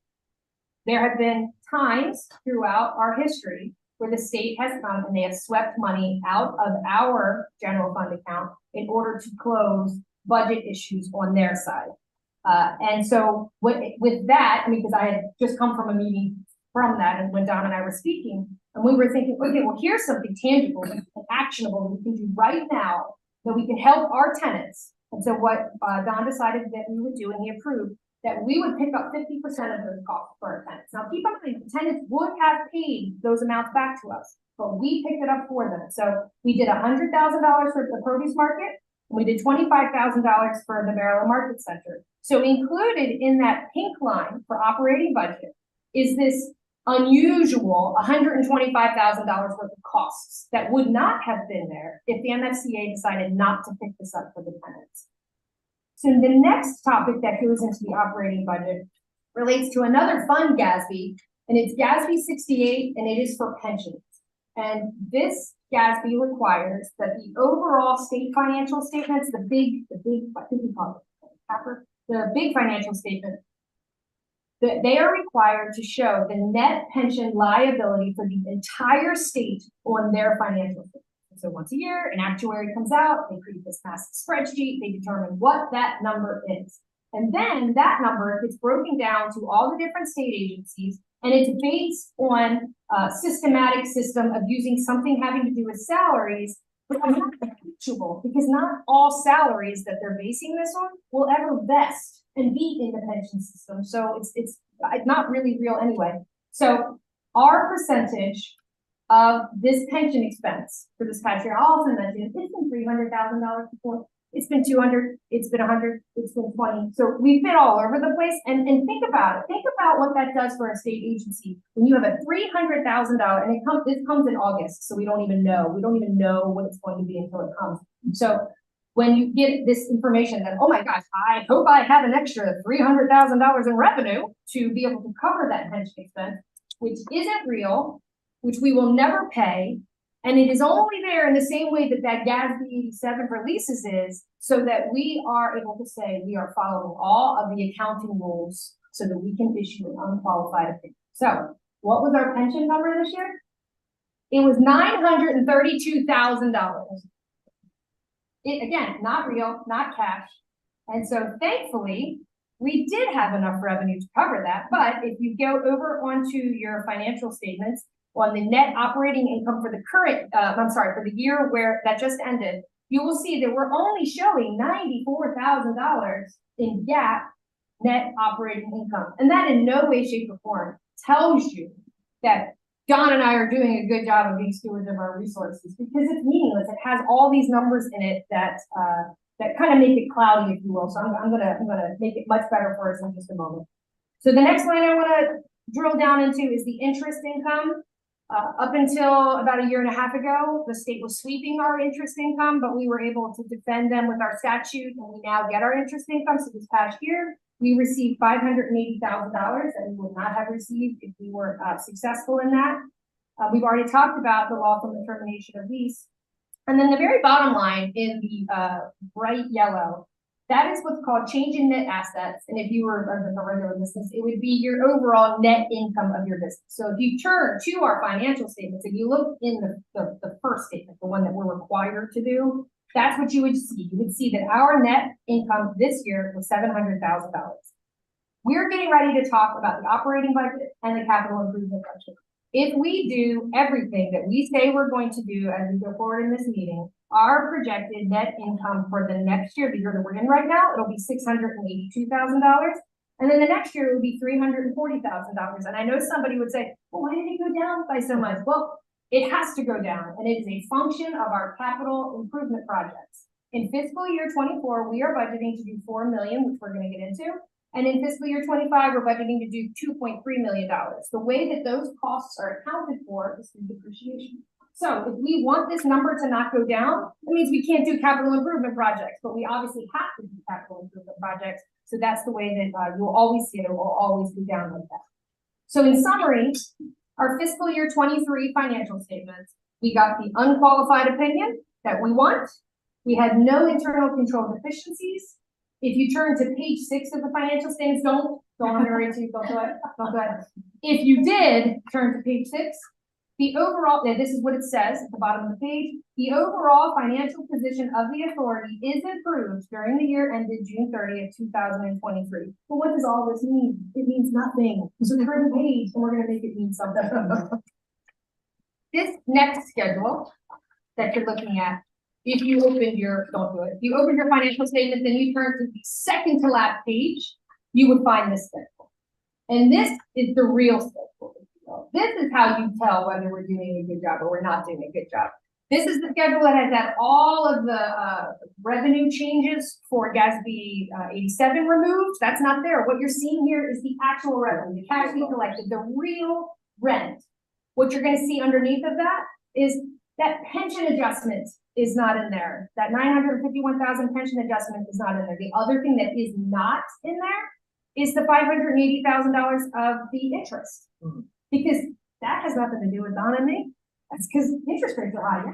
there have been times throughout our history where the state has come and they have swept money out of our general fund account in order to close budget issues on their side. And so with that, I mean, because I had just come from a meeting from that, and when Don and I were speaking, and we were thinking, okay, well, here's something tangible and actionable that we can do right now that we can help our tenants. And so what Don decided that we would do, and he approved, that we would pick up 50% of those costs for our tenants. Now, keep in mind, the tenants would have paid those amounts back to us, but we picked it up for them. So we did $100,000 for the produce market, and we did $25,000 for the Maryland Market Center. So included in that pink line for operating budget is this unusual $125,000 worth of costs that would not have been there if the MFCA decided not to pick this up for the tenants. So the next topic that goes into the operating budget relates to another fund GASB, and it's GASB 68, and it is for pensions. And this GASB requires that the overall state financial statements, the big financial statement, that they are required to show the net pension liability for the entire state on their financial statement. So once a year, an actuary comes out, they create this massive spreadsheet, they determine what that number is. And then that number gets broken down to all the different state agencies, and it's based on a systematic system of using something having to do with salaries, but not appreciable, because not all salaries that they're basing this on will ever vest and be in the pension system. So it's not really real anyway. So our percentage of this pension expense for this past year, I also mentioned, it's been $300,000 before. It's been 200, it's been 100, it's been 20. So we've been all over the place. And think about it. Think about what that does for a state agency when you have a $300,000, and this comes in August, so we don't even know. We don't even know what it's going to be until it comes. So when you get this information that, oh my gosh, I hope I have an extra $300,000 in revenue to be able to cover that pension expense, which isn't real, which we will never pay. And it is only there in the same way that that GASB 87 releases is, so that we are able to say we are following all of the accounting rules so that we can issue an unqualified opinion. So what was our pension number this year? It was $932,000. Again, not real, not cash. And so thankfully, we did have enough revenue to cover that. But if you go over onto your financial statements, on the net operating income for the current, for the year where that just ended, you will see that we're only showing $94,000 in GAAP net operating income. And that in no way, shape, or form tells you that John and I are doing a good job of being stewards of our resources, because it's meaningless. It has all these numbers in it that kind of make it cloudy, if you will. So I'm gonna make it much better for us in just a moment. So the next line I want to drill down into is the interest income. Up until about a year and a half ago, the state was sweeping our interest income, but we were able to defend them with our statute, and we now get our interest income. So this past year, we received $580,000 that we would not have received if we were successful in that. We've already talked about the lawful termination of lease. And then the very bottom line in the bright yellow, that is what's called change in net assets. And if you were a regular business, it would be your overall net income of your business. So if you turn to our financial statements and you look in the first statement, the one that we're required to do, that's what you would see. You would see that our net income this year was $700,000. We're getting ready to talk about the operating budget and the capital improvement budget. If we do everything that we say we're going to do as we go forward in this meeting, our projected net income for the next year, the year that we're in right now, it'll be $682,000. And then the next year it will be $340,000. And I know somebody would say, well, why did it go down by so much? Well, It has to go down, and it is a function of our capital improvement projects. In fiscal year 24, we are budgeting to do 4 million, which we're gonna get into. And in fiscal year 25, we're budgeting to do $2.3 million. The way that those costs are accounted for is through depreciation. So if we want this number to not go down, it means we can't do capital improvement projects, but we obviously have to do capital improvement projects. So that's the way that you'll always see it. It will always go down like that. So in summary, our fiscal year 23 financial statements, we got the unqualified opinion that we want. We had no internal control deficiencies. If you turn to page 6 of the financial statements, don't worry, don't do it. If you did turn to page 6, the overall, this is what it says at the bottom of the page. The overall financial position of the authority is improved during the year ended June 30th, 2023. But what does all this mean? It means nothing. So turn the page and we're going to make it mean something. This next schedule that you're looking at, if you open your, don't do it. If you open your financial statement, then you turn to the second to last page, you would find this schedule. And this is the real schedule. This is how you tell whether we're doing a good job or we're not doing a good job. This is the schedule that has had all of the revenue changes for GASB 87 removed. That's not there. What you're seeing here is the actual revenue, the cash we collected, the real rent. What you're going to see underneath of that is that pension adjustment is not in there. That $951,000 pension adjustment is not in there. The other thing that is not in there is the $580,000 of the interest. Because that has nothing to do with Don and me. That's because interest rates are high.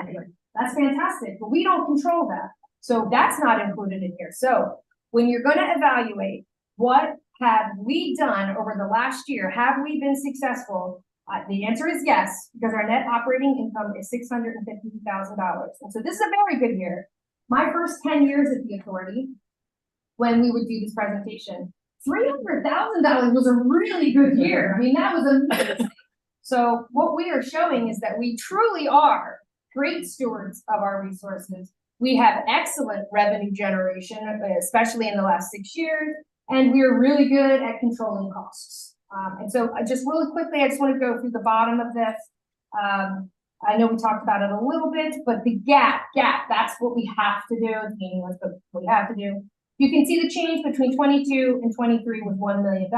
That's fantastic, but we don't control that. So that's not included in here. So when you're going to evaluate what have we done over the last year, have we been successful? The answer is yes, because our net operating income is $650,000. And so this is a very good year. My first 10 years at the authority, when we would do this presentation, $300,000 was a really good year. I mean, that was amazing. So what we are showing is that we truly are great stewards of our resources. We have excellent revenue generation, especially in the last 6 years, and we are really good at controlling costs. And so just really quickly, I just want to go through the bottom of this. I know we talked about it a little bit, but the gap, that's what we have to do. It's meaningless, but what we have to do. You can see the change between 22 and 23 was $1 million.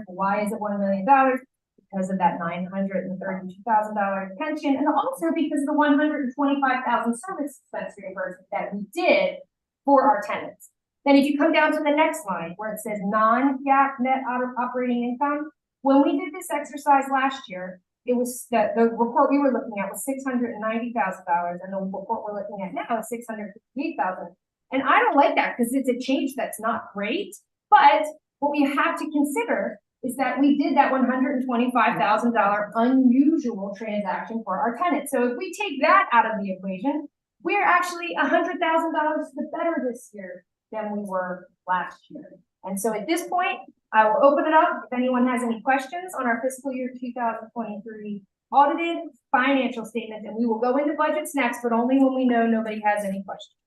Why is it $1 million? Because of that $932,000 pension, and also because of the $125,000 service expense reimbursement that we did for our tenants. Then if you come down to the next line where it says non-GAAP net operating income, when we did this exercise last year, it was the report we were looking at was $690,000, and the report we're looking at now is $658,000. And I don't like that because it's a change that's not great. But what we have to consider is that we did that $125,000 unusual transaction for our tenants. So if we take that out of the equation, we're actually $100,000 better this year than we were last year. And so at this point, I will open it up if anyone has any questions on our fiscal year 2023 audited financial statement, and we will go into budgets next, but only when we know nobody has any questions.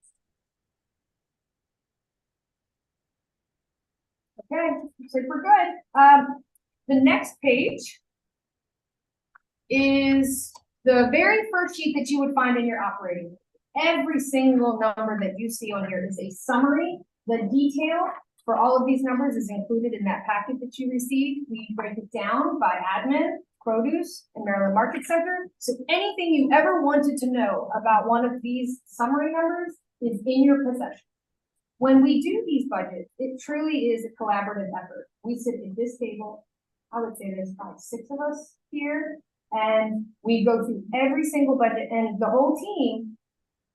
Okay, looks like we're good. The next page is the very first sheet that you would find in your operating. Every single number that you see on here is a summary. The detail for all of these numbers is included in that packet that you received. We break it down by admin, produce, and Maryland Market Center. So anything you ever wanted to know about one of these summary numbers is in your possession. When we do these budgets, it truly is a collaborative effort. We sit at this table, I would say there's probably 6 of us here, and we go through every single budget, and the whole team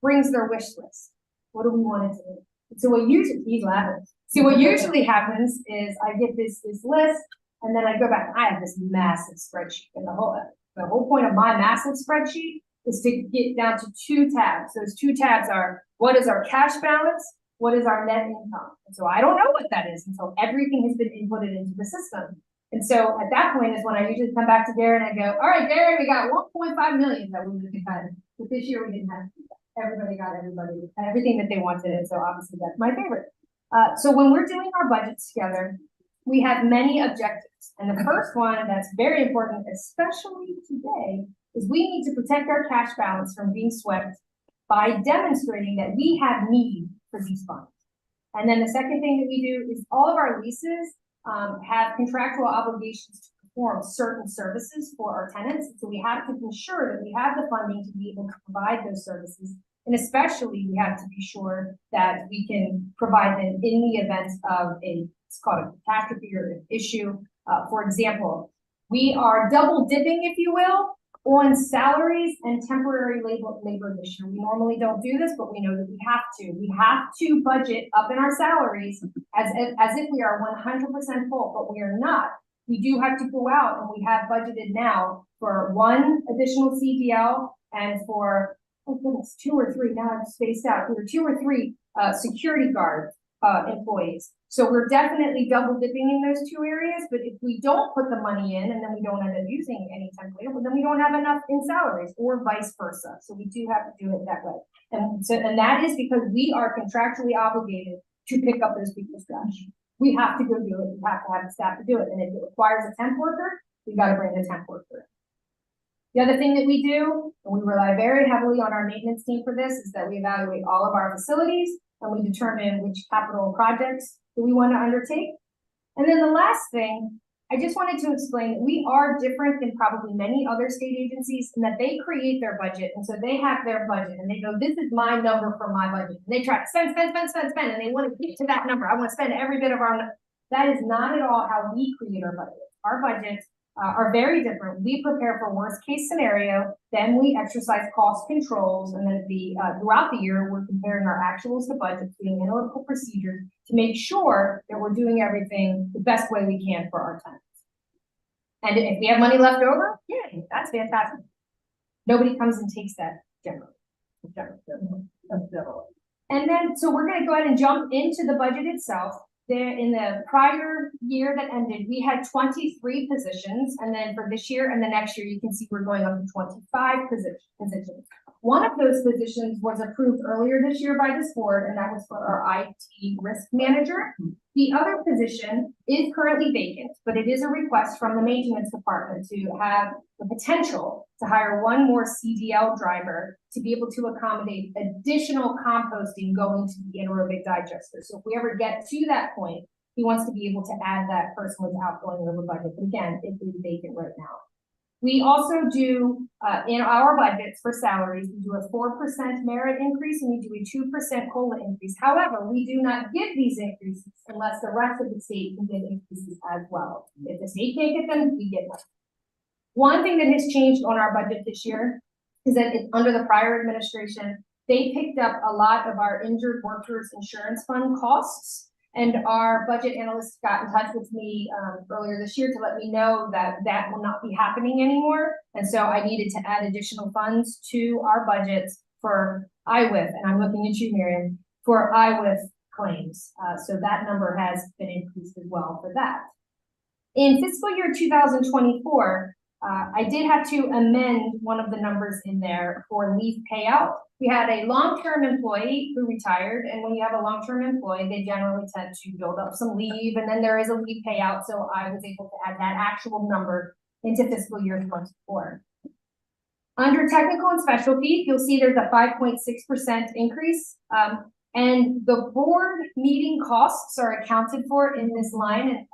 brings their wish list. What do we want to do? So what usually, he's laughing. See, what usually happens is I get this list, and then I go back, I have this massive spreadsheet, and the whole point of my massive spreadsheet is to get down to 2 tabs. Those 2 tabs are, what is our cash balance? What is our net income? And so I don't know what that is until everything has been inputted into the system. And so at that point is when I usually come back to Darren and I go, all right, Darren, we got 1.5 million that we need to cut. But this year we didn't have to do that. Everybody got everything that they wanted. And so obviously that's my favorite. So when we're doing our budgets together, we have many objectives. And the first one that's very important, especially today, is we need to protect our cash balance from being swept by demonstrating that we have need for these funds. And then the second thing that we do is all of our leases have contractual obligations to perform certain services for our tenants. So we have to ensure that we have the funding to be able to provide those services. And especially we have to be sure that we can provide them in the event of it's called a catastrophe or an issue. For example, we are double dipping, if you will, on salaries and temporary labor this year. We normally don't do this, but we know that we have to. We have to budget up in our salaries as if we are 100% full, but we are not. We do have to go out, and we have budgeted now for one additional CDL and for, oh goodness, 2 or 3, now I'm spaced out, there were 2 or 3 security guard employees. So we're definitely double dipping in those 2 areas, but if we don't put the money in and then we don't end up using any temp labor, then we don't have enough in salaries, or vice versa. So we do have to do it that way. And that is because we are contractually obligated to pick up those people's trash. We have to go do it. We have to have the staff to do it. And if it requires a temp worker, we got to bring the temp worker in. The other thing that we do, and we rely very heavily on our maintenance team for this, is that we evaluate all of our facilities and we determine which capital projects that we want to undertake. And then the last thing, I just wanted to explain that we are different than probably many other state agencies in that they create their budget. And so they have their budget and they go, this is my number for my budget. And they try to spend, and they want to get to that number. I want to spend every bit of our, that is not at all how we create our budget. Our budgets are very different. We prepare for worst case scenario, then we exercise cost controls, and then throughout the year, we're comparing our actuals to budgets, doing analytical procedures to make sure that we're doing everything the best way we can for our tenants. And if we have money left over, yeah, that's fantastic. Nobody comes and takes that generally. And then, so we're going to go ahead and jump into the budget itself. There, in the prior year that ended, we had 23 positions, and then for this year and the next year, you can see we're going up to 25 positions. One of those positions was approved earlier this year by this board, and that was for our IT risk manager. The other position is currently vacant, but it is a request from the maintenance department to have the potential to hire one more CDL driver to be able to accommodate additional composting going to the anaerobic digester. So if we ever get to that point, he wants to be able to add that person without going over budget. But again, it is vacant right now. We also do, in our budgets for salaries, we do a 4% merit increase and we do a 2% COLA increase. However, we do not give these increases unless the rest of the state can get increases as well. If the state can't get them, we get them. One thing that has changed on our budget this year is that under the prior administration, they picked up a lot of our injured workers insurance fund costs. And our budget analyst got in touch with me earlier this year to let me know that that will not be happening anymore. And so I needed to add additional funds to our budgets for IWIF, and I'm looking at you, Miriam, for IWIF claims. So that number has been increased as well for that. In fiscal year 2024, I did have to amend one of the numbers in there for leave payout. We had a long-term employee who retired, and when you have a long-term employee, they generally tend to build up some leave, and then there is a leave payout, so I was able to add that actual number into fiscal year 24. Under technical and specialty, you'll see there's a 5.6% increase, and the board meeting costs are accounted for in this line, and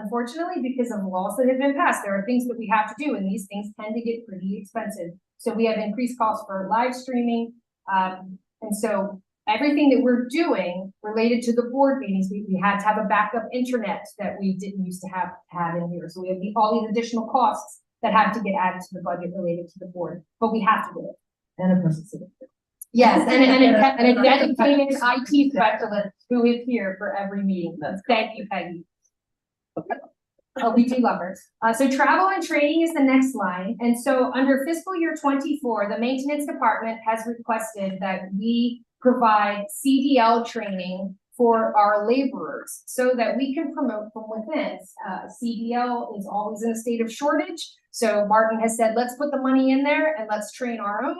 unfortunately, because of laws that have been passed, there are things that we have to do, and these things tend to get pretty expensive. So we have increased costs for live streaming, and so everything that we're doing related to the board meetings, we had to have a backup internet that we didn't used to have in here. So we have all these additional costs that have to get added to the budget related to the board, but we have to do it. And a person sitting there. Yes, and a dedicated IT specialist who is here for every meeting. Thank you, Peggy. Oh, we do love her. So travel and training is the next line. And so under fiscal year 24, the maintenance department has requested that we provide CDL training for our laborers so that we can promote from within. CDL is always in a state of shortage. So Martin has said, let's put the money in there and let's train our own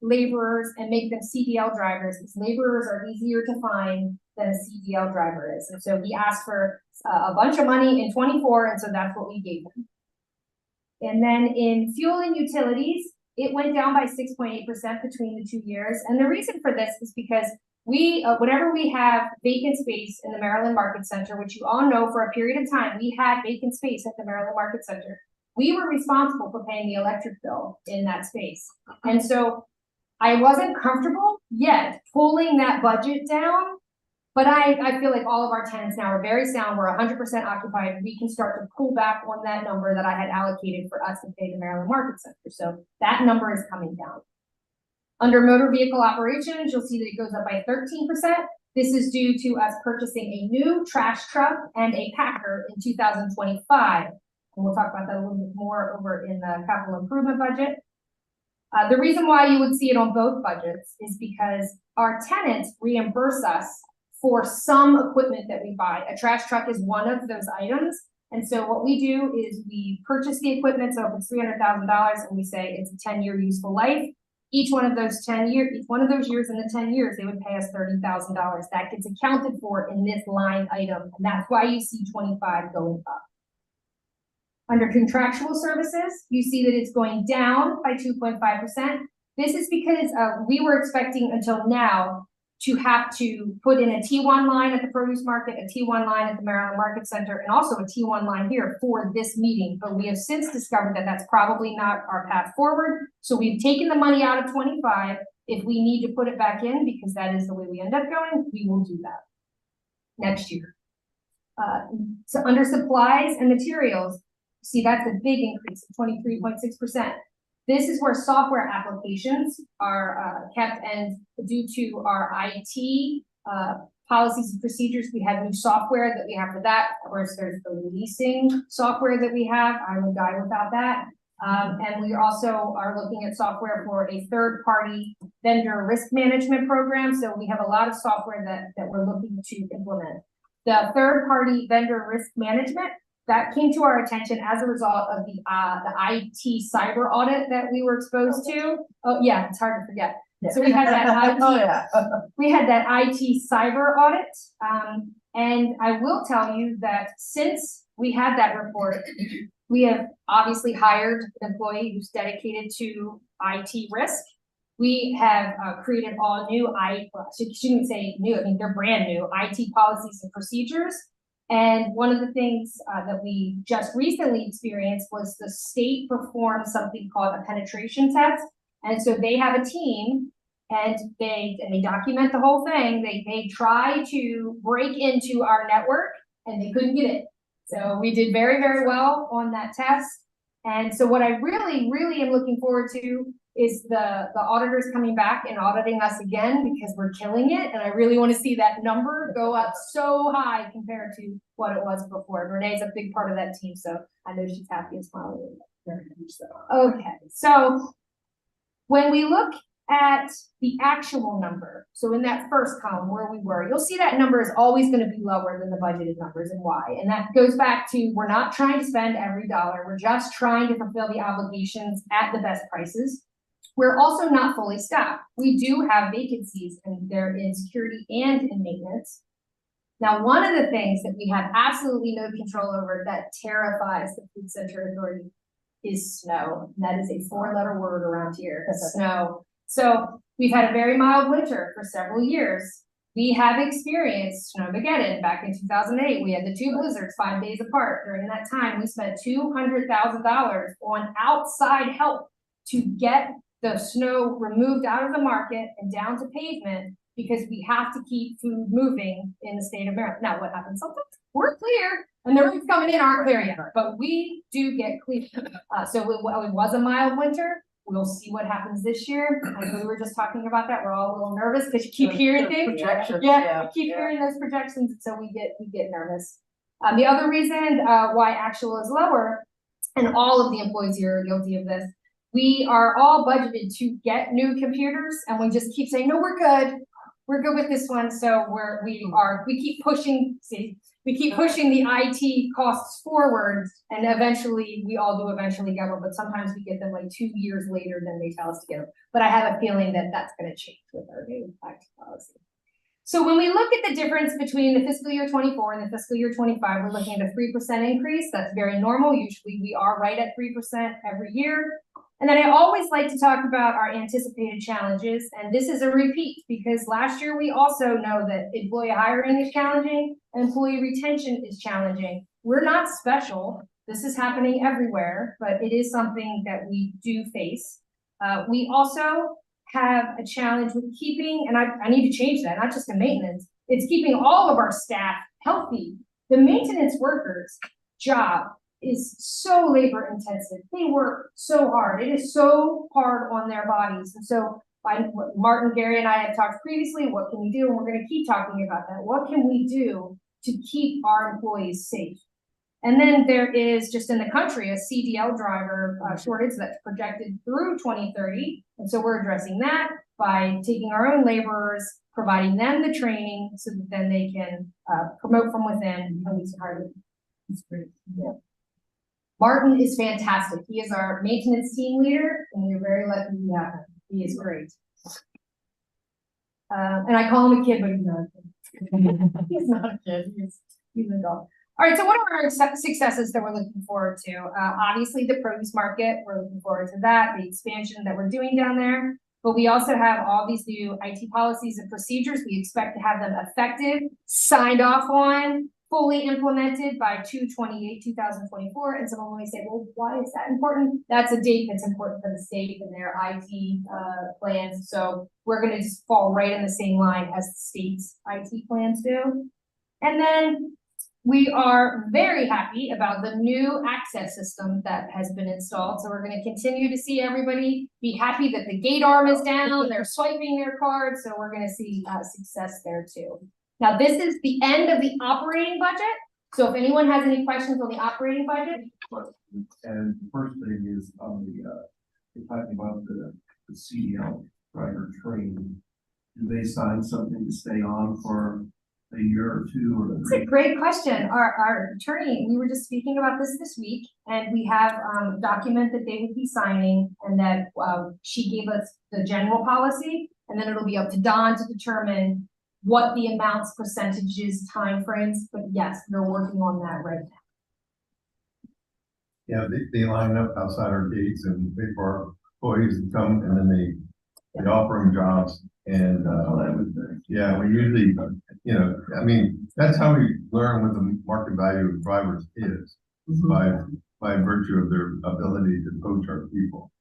laborers and make them CDL drivers, because laborers are easier to find than a CDL driver is. And so he asked for a bunch of money in 24, and so that's what we gave him. And then in fuel and utilities, it went down by 6.8% between the 2 years. And the reason for this is because we, whenever we have vacant space in the Maryland Market Center, which you all know for a period of time, we had vacant space at the Maryland Market Center. We were responsible for paying the electric bill in that space. And so I wasn't comfortable yet pulling that budget down, but I feel like all of our tenants now are very sound. We're 100% occupied. We can start to pull back on that number that I had allocated for us to pay the Maryland Market Center. So that number is coming down. Under motor vehicle operations, you'll see that it goes up by 13%. This is due to us purchasing a new trash truck and a packer in 2025. And we'll talk about that a little bit more over in the capital improvement budget. The reason why you would see it on both budgets is because our tenants reimburse us for some equipment that we buy. A trash truck is one of those items. And so what we do is we purchase the equipment, so if it's $300,000 and we say it's a 10-year useful life, each one of those years in the 10 years, they would pay us $30,000. That gets accounted for in this line item, and that's why you see 25 going up. Under contractual services, you see that it's going down by 2.5%. This is because we were expecting until now to have to put in a T1 line at the produce market, a T1 line at the Maryland Market Center, and also a T1 line here for this meeting. But we have since discovered that that's probably not our path forward. So we've taken the money out of 25. If we need to put it back in, because that is the way we end up going, we will do that next year. So under supplies and materials, see that's a big increase of 23.6%. This is where software applications are kept, and due to our IT policies and procedures, we have new software that we have for that. Of course, there's the leasing software that we have. I would die without that. And we also are looking at software for a third-party vendor risk management program. So we have a lot of software that we're looking to implement. The third-party vendor risk management, that came to our attention as a result of the IT cyber audit that we were exposed to. Oh yeah, it's hard to forget. So we had that IT, we had that IT cyber audit. And I will tell you that since we had that report, we have obviously hired an employee who's dedicated to IT risk. We have created all new so you shouldn't say new, I mean, they're brand new IT policies and procedures. And one of the things that we just recently experienced was the state performed something called a penetration test. And so they have a team and they document the whole thing. They try to break into our network and they couldn't get it. So we did very, very well on that test. And so what I really, really am looking forward to is the auditors coming back and auditing us again, because we're killing it. And I really want to see that number go up so high compared to what it was before. Renee's a big part of that team, so I know she's happy and smiling. Okay, so when we look at the actual number, so in that first column where we were, you'll see that number is always going to be lower than the budgeted numbers, and why. And that goes back to, we're not trying to spend every dollar. We're just trying to fulfill the obligations at the best prices. We're also not fully staffed. We do have vacancies, and they're in security and in maintenance. Now, one of the things that we have absolutely no control over that terrifies the Food Center Authority is snow. And that is a 4-letter word around here, snow. So we've had a very mild winter for several years. We have experienced Snowmageddon back in 2008. We had the 2 blizzards 5 days apart. During that time, we spent $200,000 on outside help to get the snow removed out of the market and down to pavement, because we have to keep food moving in the state of Maryland. Now, what happens sometimes? We're clear, and the roads coming in aren't clear yet, but we do get clear. So it was a mild winter. We'll see what happens this year. I know we were just talking about that. We're all a little nervous because you keep hearing things. Projections, You keep hearing those projections, and so we get nervous. The other reason why actual is lower, and all of the employees here are guilty of this, we are all budgeted to get new computers, and we just keep saying, no, we're good with this one. So we keep pushing the IT costs forward, and eventually we all do eventually get them, but sometimes we get them like 2 years later than they tell us to get them. But I have a feeling that that's going to change with our new IT policy. So when we look at the difference between the fiscal year 24 and the fiscal year 25, we're looking at a 3% increase. That's very normal. Usually we are right at 3% every year. And then I always like to talk about our anticipated challenges, and this is a repeat because last year we also know that employee hiring is challenging, and employee retention is challenging. We're not special. This is happening everywhere, but it is something that we do face. We also have a challenge with keeping, and I need to change that, not just in maintenance, it's keeping all of our staff healthy. The maintenance workers' job is so labor intensive. They work so hard. It is so hard on their bodies. And so Martin, Gary, and I have talked previously, what can we do? And we're going to keep talking about that. What can we do to keep our employees safe? And then there is just in the country a CDL driver shortage that's projected through 2030. And so we're addressing that by taking our own laborers, providing them the training so that then they can promote from within and we can hire them. That's great. Yeah. Martin is fantastic. He is our maintenance team leader, and we're very lucky to have him. He is great. And I call him a kid, but he's not a kid. He's not a kid. He's an adult. All right, so what are our successes that we're looking forward to? Obviously, the produce market, we're looking forward to that, the expansion that we're doing down there. But we also have all these new IT policies and procedures. We expect to have them effective, signed off on, fully implemented by 2/28/2024. And someone may say, well, why is that important? That's a date that's important for the state and their IT plans. So we're going to just fall right in the same line as the state's IT plans do. And then we are very happy about the new access system that has been installed. So we're going to continue to see everybody be happy that the gate arm is down, they're swiping their cards. So we're going to see success there too. Now, this is the end of the operating budget. So if anyone has any questions on the operating budget. And the first thing is on the, you're talking about the CDL driver training. Do they sign something to stay on for a year or two? Or That's a great question. Our attorney, we were just speaking about this week, and we have a document that they would be signing, and that she gave us the general policy, and then it'll be up to Don to determine what the amounts, percentages, timeframes, but yes, they're working on that right now. Yeah, they line up outside our gates and wait for our employees to come, and then they offer them jobs. And yeah, we usually, you know, I mean, that's how we learn what the market value of drivers is, by virtue of their ability to coach our people.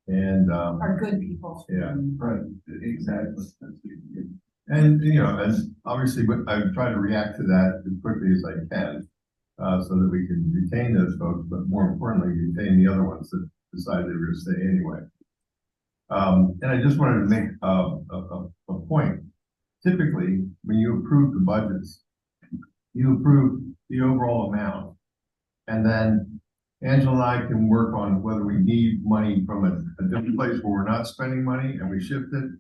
And Are good people. yeah, right, exactly. and you know, and obviously, I try to react to that as quickly as I can, so that we can retain those folks, but more importantly, retain the other ones that decide they were going to stay anyway. And I just wanted to make a point. Typically, when you approve the budgets, you approve the overall amount, and then Angela and I can work on whether we need money from a different place where we're not spending money and we shift it.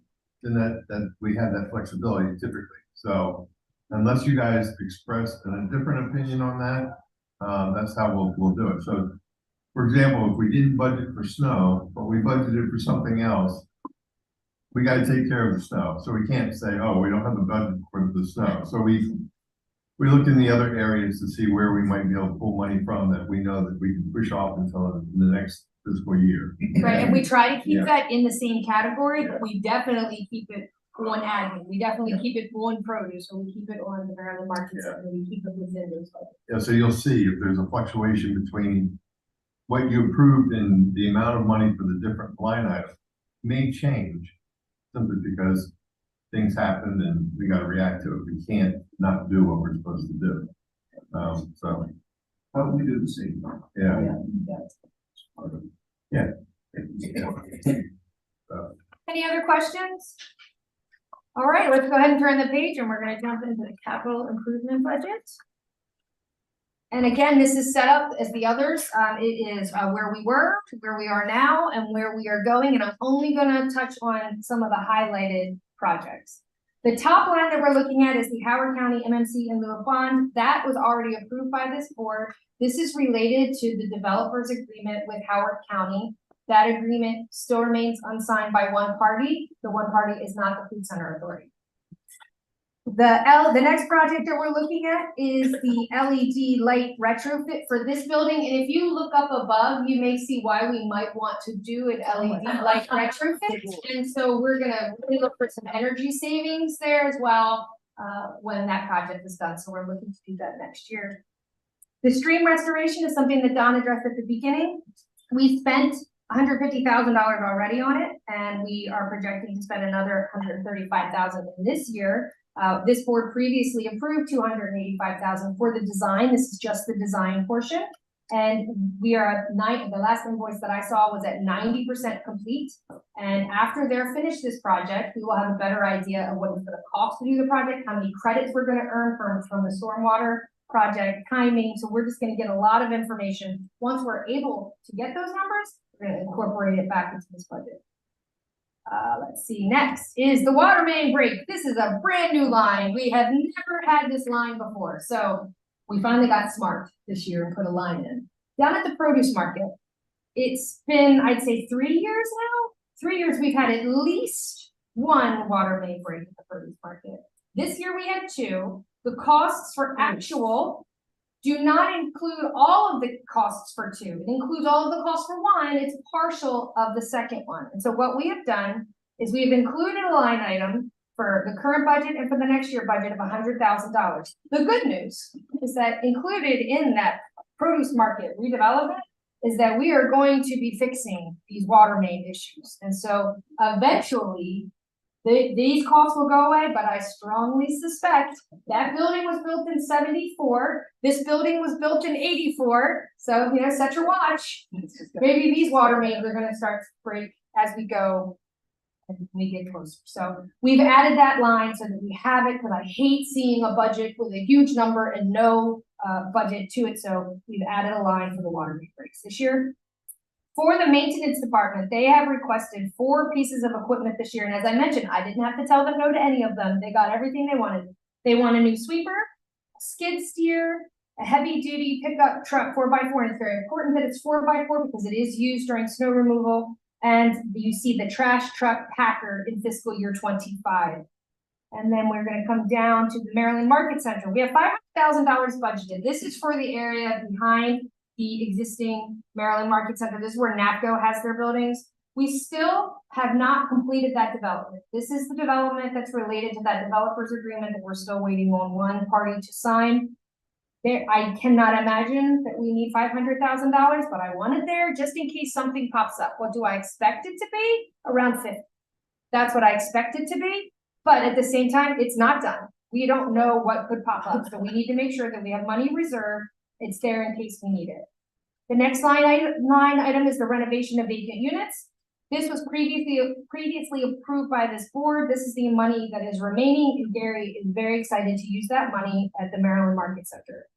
Then that we have that flexibility typically. So unless you guys express a different opinion on that, that's how we'll do it. So, for example, if we didn't budget for snow, but we budgeted for something else, we got to take care of the snow. So we can't say, oh, we don't have the budget for the snow. So we looked in the other areas to see where we might be able to pull money from that we know that we can push off until the next fiscal year. Right, and we try to keep that in the same category, but we definitely keep it on admin. We definitely keep it on produce, or we keep it on the Maryland market center. We keep it within those budgets. Yeah, so you'll see if there's a fluctuation between what you approved and the amount of money for the different line items may change simply because things happen and we got to react to it. We can't not do what we're supposed to do. So How do we do the same? yeah. Any other questions? All right, let's go ahead and turn the page, and we're going to jump into the capital improvement budget. And again, this is set up as the others. It is where we were, to where we are now, and where we are going. And I'm only going to touch on some of the highlighted projects. The top line that we're looking at is the Howard County MMC in lieu of bond. That was already approved by this board. This is related to the developer's agreement with Howard County. That agreement still remains unsigned by one party. The one party is not the Food Center Authority. The next project that we're looking at is the LED light retrofit for this building. And if you look up above, you may see why we might want to do an LED light retrofit. And so we're gonna really look for some energy savings there as well, when that project is done. So we're looking to do that next year. The stream restoration is something that Don addressed at the beginning. We spent $150,000 already on it, and we are projecting to spend another $135,000 in this year. This board previously approved $285,000 for the design. This is just the design portion. And we are at the last invoice that I saw was at 90% complete. And after they're finished this project, we will have a better idea of what it's gonna cost to do the project, how many credits we're gonna earn from the stormwater project, timing. So we're just gonna get a lot of information. Once we're able to get those numbers, we're gonna incorporate it back into this budget. Let's see, next is the water main break. This is a brand new line. We have never had this line before. So we finally got smart this year and put a line in. Down at the produce market, it's been, I'd say 3 years now. 3 years we've had at least one water main break at the produce market. This year we had 2. The costs for actual do not include all of the costs for 2. It includes all of the costs for 1. It's partial of the second one. And so what we have done is we have included a line item for the current budget and for the next year budget of $100,000. The good news is that included in that produce market redevelopment is that we are going to be fixing these water main issues. And so eventually these costs will go away, but I strongly suspect that building was built in 74. This building was built in 84. So, you know, set your watch. Maybe these water mains are going to start to break as we go and we get closer. So we've added that line so that we have it, because I hate seeing a budget with a huge number and no budget to it. So we've added a line for the water main breaks this year. For the maintenance department, they have requested 4 pieces of equipment this year. And as I mentioned, I didn't have to tell them no to any of them. They got everything they wanted. They want a new sweeper, a skid steer, a heavy duty pickup truck 4x4. And it's very important that it's 4x4 because it is used during snow removal. And you see the trash truck packer in fiscal year 25. And then we're going to come down to the Maryland Market Center. We have $500,000 budgeted. This is for the area behind the existing Maryland Market Center. This is where NAPCO has their buildings. We still have not completed that development. This is the development that's related to that developers agreement that we're still waiting on one party to sign. I cannot imagine that we need $500,000, but I want it there just in case something pops up. What do I expect it to be? Around 50. That's what I expect it to be. But at the same time, it's not done. We don't know what could pop up. So we need to make sure that we have money reserved. It's there in case we need it. The next line item is the renovation of vacant units. This was previously approved by this board. This is the money that is remaining, and Gary is very excited to use that money at the Maryland Market Center.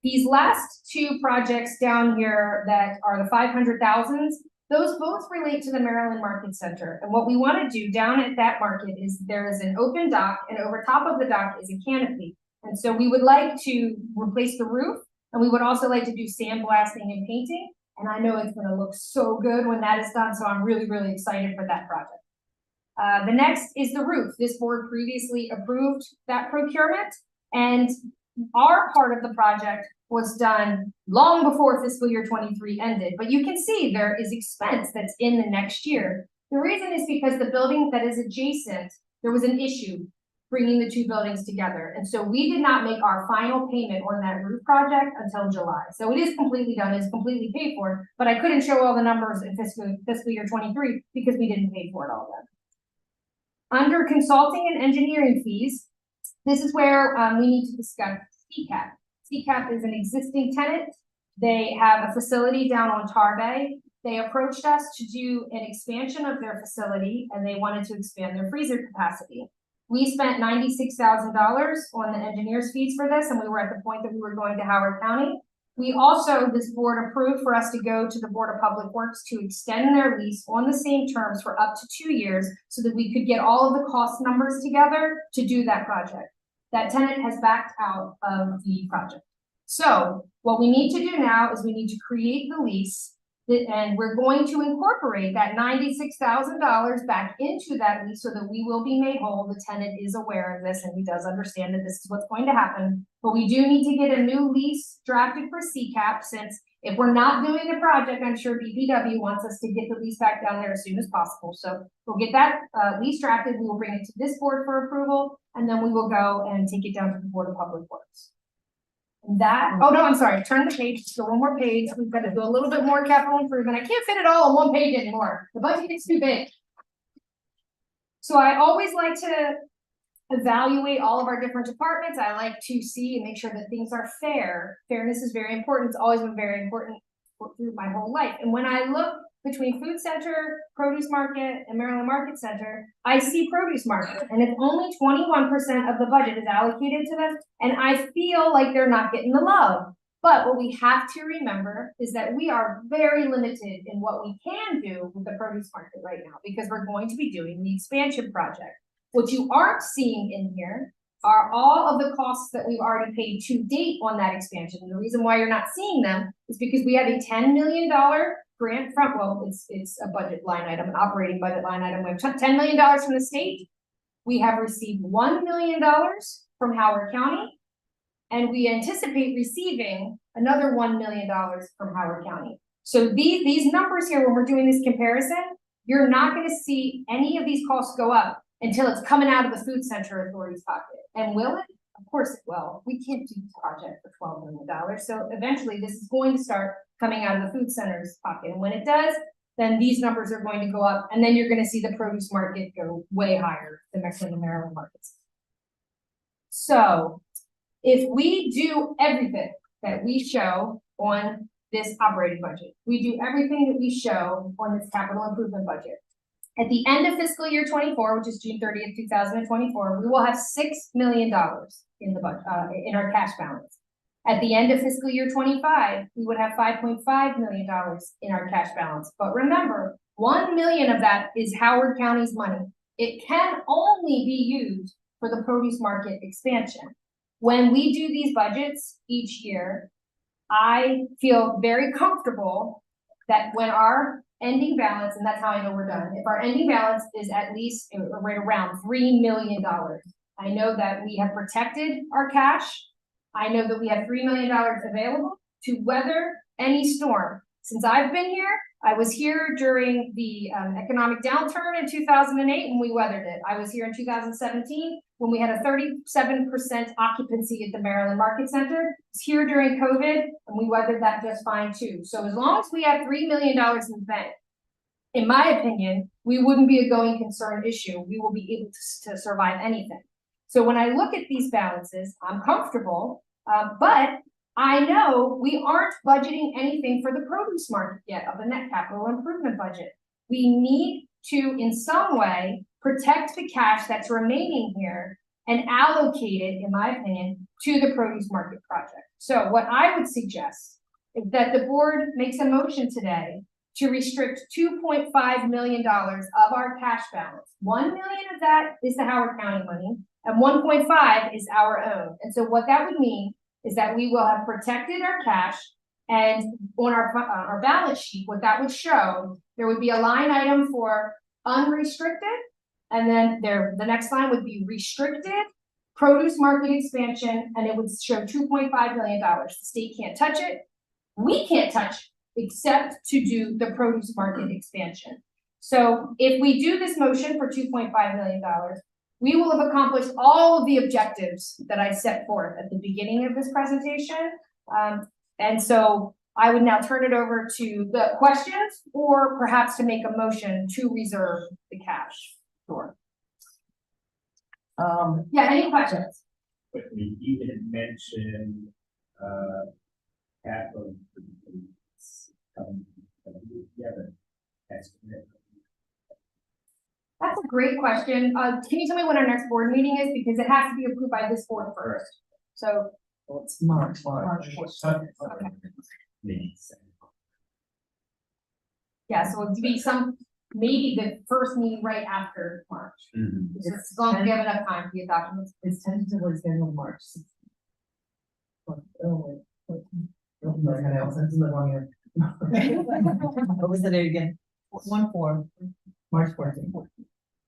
These last 2 projects down here that are the 500,000s, those both relate to the Maryland Market Center. And what we want to do down at that market is there is an open dock, and over top of the dock is a canopy. And so we would like to replace the roof, and we would also like to do sandblasting and painting. And I know it's going to look so good when that is done. So I'm really, really excited for that project. The next is the roof. This board previously approved that procurement, and our part of the project was done long before fiscal year 23 ended. But you can see there is expense that's in the next year. The reason is because the building that is adjacent, there was an issue bringing the 2 buildings together. And so we did not make our final payment on that roof project until July. So it is completely done, it's completely paid for, but I couldn't show all the numbers in fiscal year 23 because we didn't pay for it all then. Under consulting and engineering fees, this is where we need to discuss CCAP. CCAP is an existing tenant. They have a facility down on Tar Bay. They approached us to do an expansion of their facility, and they wanted to expand their freezer capacity. We spent $96,000 on the engineer's fees for this, and we were at the point that we were going to Howard County. We also, this board approved for us to go to the Board of Public Works to extend their lease on the same terms for up to 2 years so that we could get all of the cost numbers together to do that project. That tenant has backed out of the project. So what we need to do now is we need to create the lease. And we're going to incorporate that $96,000 back into that lease so that we will be made whole. The tenant is aware of this and he does understand that this is what's going to happen. But we do need to get a new lease drafted for CCAP, since if we're not doing the project, I'm sure BPW wants us to get the lease back down there as soon as possible. So we'll get that lease drafted. We will bring it to this board for approval, and then we will go and take it down to the Board of Public Works. That, oh no, I'm sorry, turn the page, just go one more page. We've got to do a little bit more capital improvement. I can't fit it all on one page anymore. The budget gets too big. So I always like to evaluate all of our different departments. I like to see and make sure that things are fair. Fairness is very important. It's always been very important through my whole life. And when I look between food center, produce market, and Maryland Market Center, I see produce market, and it's only 21% of the budget is allocated to them, and I feel like they're not getting the love. But what we have to remember is that we are very limited in what we can do with the produce market right now, because we're going to be doing the expansion project. What you aren't seeing in here are all of the costs that we've already paid to date on that expansion. And the reason why you're not seeing them is because we have a $10 million grant from, well, it's a budget line item, an operating budget line item. We have $10 million from the state. We have received $1 million from Howard County, and we anticipate receiving another $1 million from Howard County. So these numbers here, when we're doing this comparison, you're not going to see any of these costs go up until it's coming out of the food center authority's pocket. And will it? Of course it will. We can't do this project for $12 million. So eventually this is going to start coming out of the food center's pocket. And when it does, then these numbers are going to go up, and then you're going to see the produce market go way higher than the Maryland markets. So if we do everything that we show on this operating budget, we do everything that we show on this capital improvement budget, at the end of fiscal year 24, which is June 30th, 2024, we will have $6 million in the budget, in our cash balance. At the end of fiscal year 25, we would have $5.5 million in our cash balance. But remember, $1 million of that is Howard County's money. It can only be used for the produce market expansion. When we do these budgets each year, I feel very comfortable that when our ending balance, and that's how I know we're done, if our ending balance is at least right around $3 million, I know that we have protected our cash. I know that we have $3 million available to weather any storm. Since I've been here, I was here during the economic downturn in 2008 when we weathered it. I was here in 2017 when we had a 37% occupancy at the Maryland Market Center. I was here during COVID and we weathered that just fine too. So as long as we have $3 million in the bank, in my opinion, we wouldn't be a going concern issue. We will be able to survive anything. So when I look at these balances, I'm comfortable, but I know we aren't budgeting anything for the produce market yet of the net capital improvement budget. We need to, in some way, protect the cash that's remaining here and allocate it, in my opinion, to the produce market project. So what I would suggest is that the board makes a motion today to restrict $2.5 million of our cash balance. $1 million of that is the Howard County money, and 1.5 is our own. And so what that would mean is that we will have protected our cash, and on our balance sheet, what that would show, there would be a line item for unrestricted, and then the next line would be restricted produce market expansion, and it would show $2.5 million. The state can't touch it. We can't touch it, except to do the produce market expansion. So if we do this motion for $2.5 million, we will have accomplished all of the objectives that I set forth at the beginning of this presentation. And so I would now turn it over to the questions, or perhaps to make a motion to reserve the cash. Sure. Yeah, any questions? But you didn't mention, capital. That's a great question. Can you tell me when our next board meeting is? Because it has to be approved by this board first. So Well, it's March. okay. Yeah, so it'd be maybe the first meeting right after March. As long as we have enough time to get documents. It's tentatively scheduled March 16th. Oh, wait. What was the date again? 1/4, March 14th.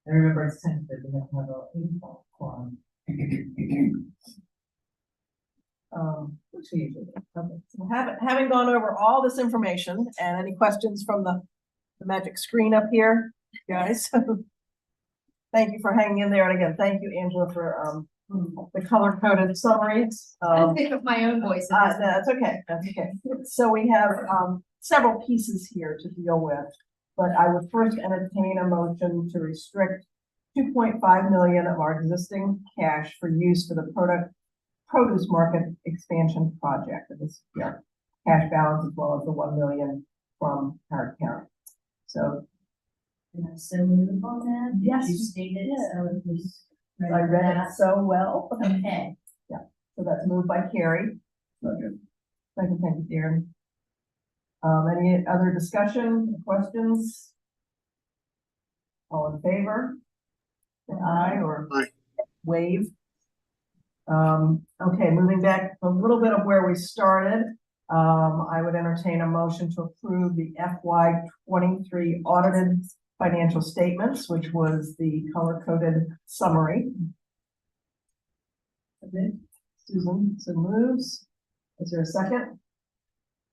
I remember it's tentative, we have to have a quorum. Which we usually do. Okay. So having gone over all this information and any questions from the magic screen up here, guys. Thank you for hanging in there. And again, thank you, Angela, for the color coded summaries. I think of my own voice. That's okay. That's okay. So we have several pieces here to deal with, but I would first entertain a motion to restrict 2.5 million of our existing cash for use for the produce market expansion project. And this year, cash balance as well as the 1 million from Howard County. So So move on that? Yes, You stated, so it was. I read it so well. Okay. So that's moved by Carrie. Second, thank you, Darren. Any other discussion, questions? All in favor? Say aye or Aye. wave. Okay, moving back a little bit of where we started. I would entertain a motion to approve the FY 23 audited financial statements, which was the color-coded summary. Okay. Susan, so moves. Is there a second?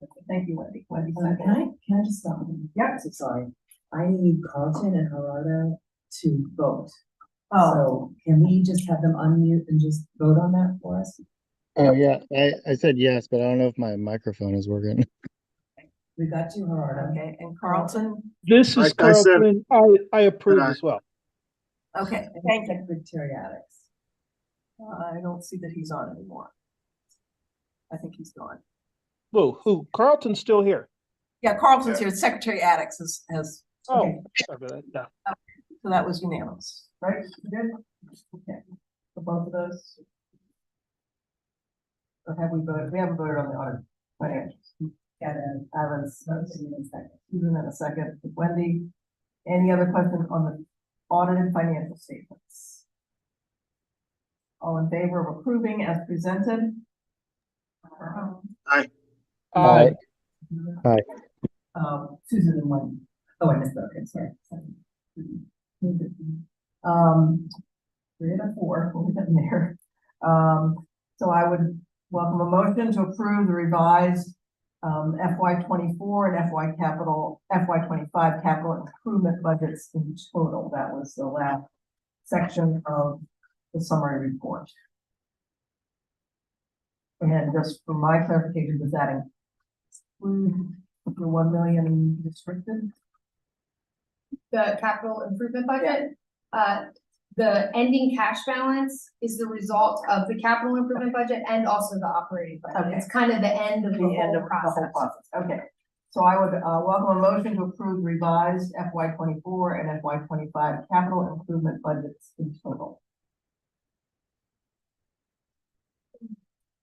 Okay, thank you, Wendy. Wendy, second. Can I just stop? Yep. So sorry. I need Carlton and Gerardo to vote. Oh, So can we just have them unmute and just vote on that for us? Oh, yeah, I said yes, but I don't know if my microphone is working. We got you, Gerardo. okay, and Carlton. This is I said- Carlton. I approve I- as well. Okay, And thank you. Secretary Addicts. I don't see that he's on anymore. I think he's gone. Who? Carlton's still here. Yeah, Carlton's here. Secretary Addicts has, Oh, okay, sorry about that. Yeah. so that was unanimous, right? You good? Okay, for both of those. Or have we voted? We haven't voted on the audit financials. Got it. Susan in a second. Wendy, any other questions on the audited financial statements? All in favor of approving as presented? Aye. Susan and Wendy. Oh, I missed that. Okay, sorry. 3 out of 4, we'll get in there. So I would welcome a motion to approve the revised FY 24 and FY 25 capital improvement budgets in total. That was the last section of the summary report. And just for my clarification, does that include the 1 million restricted? The capital improvement budget, the ending cash balance is the result of the capital improvement budget and also the operating budget. Okay. It's kind of the end of the The end whole of the process. whole process. Okay. So I would welcome a motion to approve revised FY 24 and FY 25 capital improvement budgets in total.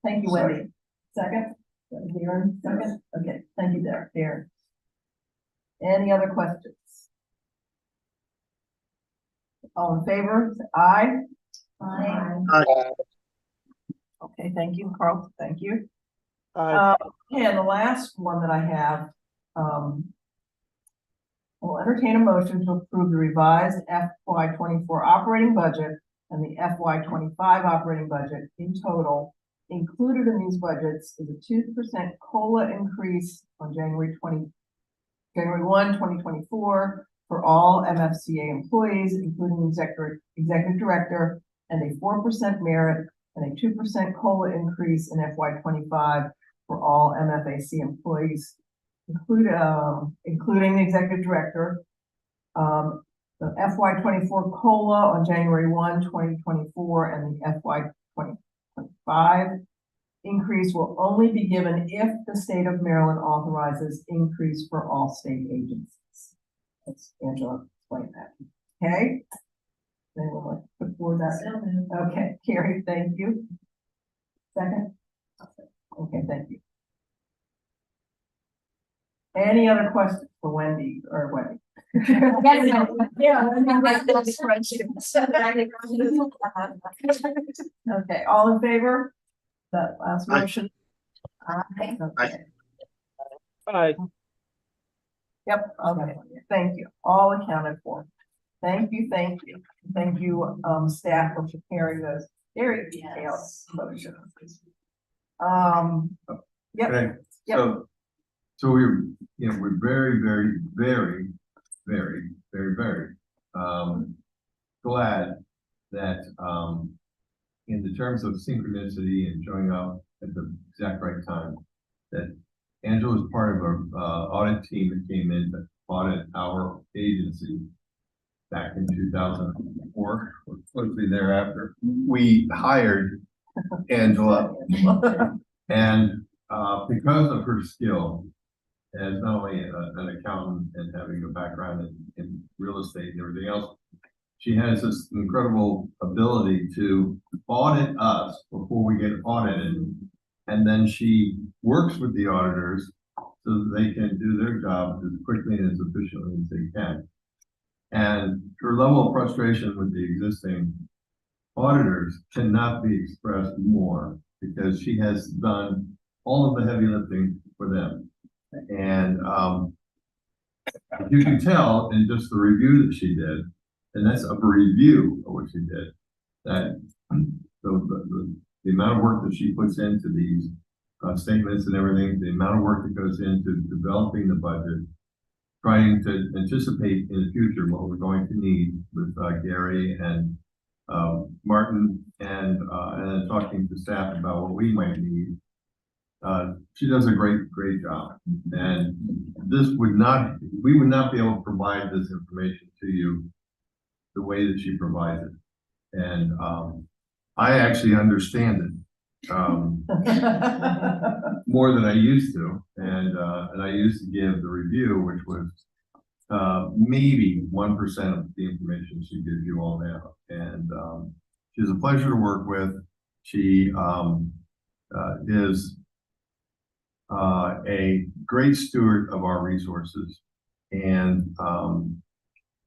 Thank you, Wendy. Second? Darren, second? Okay, thank you, Darren. Any other questions? All in favor? Say aye. Okay, thank you, Carl. Thank you. And the last one that I have, will entertain a motion to approve the revised FY 24 operating budget and the FY 25 operating budget in total. Included in these budgets is a 2% COLA increase on January 1, 2024 for all MFCA employees, including executive director, and a 4% merit and a 2% COLA increase in FY 25 for all MFAC employees, including the executive director. The FY 24 COLA on January 1, 2024, and the FY 2025 increase will only be given if the state of Maryland authorizes increase for all state agencies. Let's Angela explain that. Okay. Anyone like to put forward that? Okay, Carrie, thank you. Second? Okay, thank you. Any other questions for Wendy or Wendy? Okay, all in favor? That last Aye. motion? Aye. Okay. Aye. Yep, okay, thank you, all accounted for. Thank you, thank you, thank you, staff for preparing those very detailed Yes. motions. Yep, Okay, Yep. so we're, we're very, very, very, very, very, very, glad that, in the terms of synchronicity and showing up at the exact right time, that Angela is part of our, audit team that came in to audit our agency back in 2004, or closely thereafter. We hired Angela, and because of her skill as not only an accountant and having a background in real estate and everything else, she has this incredible ability to audit us before we get audited. And then she works with the auditors so that they can do their job as quickly and as efficiently as they can. And her level of frustration with the existing auditors cannot be expressed more, because she has done all of the heavy lifting for them. And you can tell in just the review that she did, and that's a review of what she did, that the amount of work that she puts into these statements and everything, the amount of work that goes into developing the budget, trying to anticipate in the future what we're going to need with Gary and Martin, and then talking to staff about what we might need. She does a great job, and we would not be able to provide this information to you the way that she provides it. And I actually understand it more than I used to, and I used to give the review, which was maybe 1% of the information she gives you all now. And she's a pleasure to work with. She is a great steward of our resources, and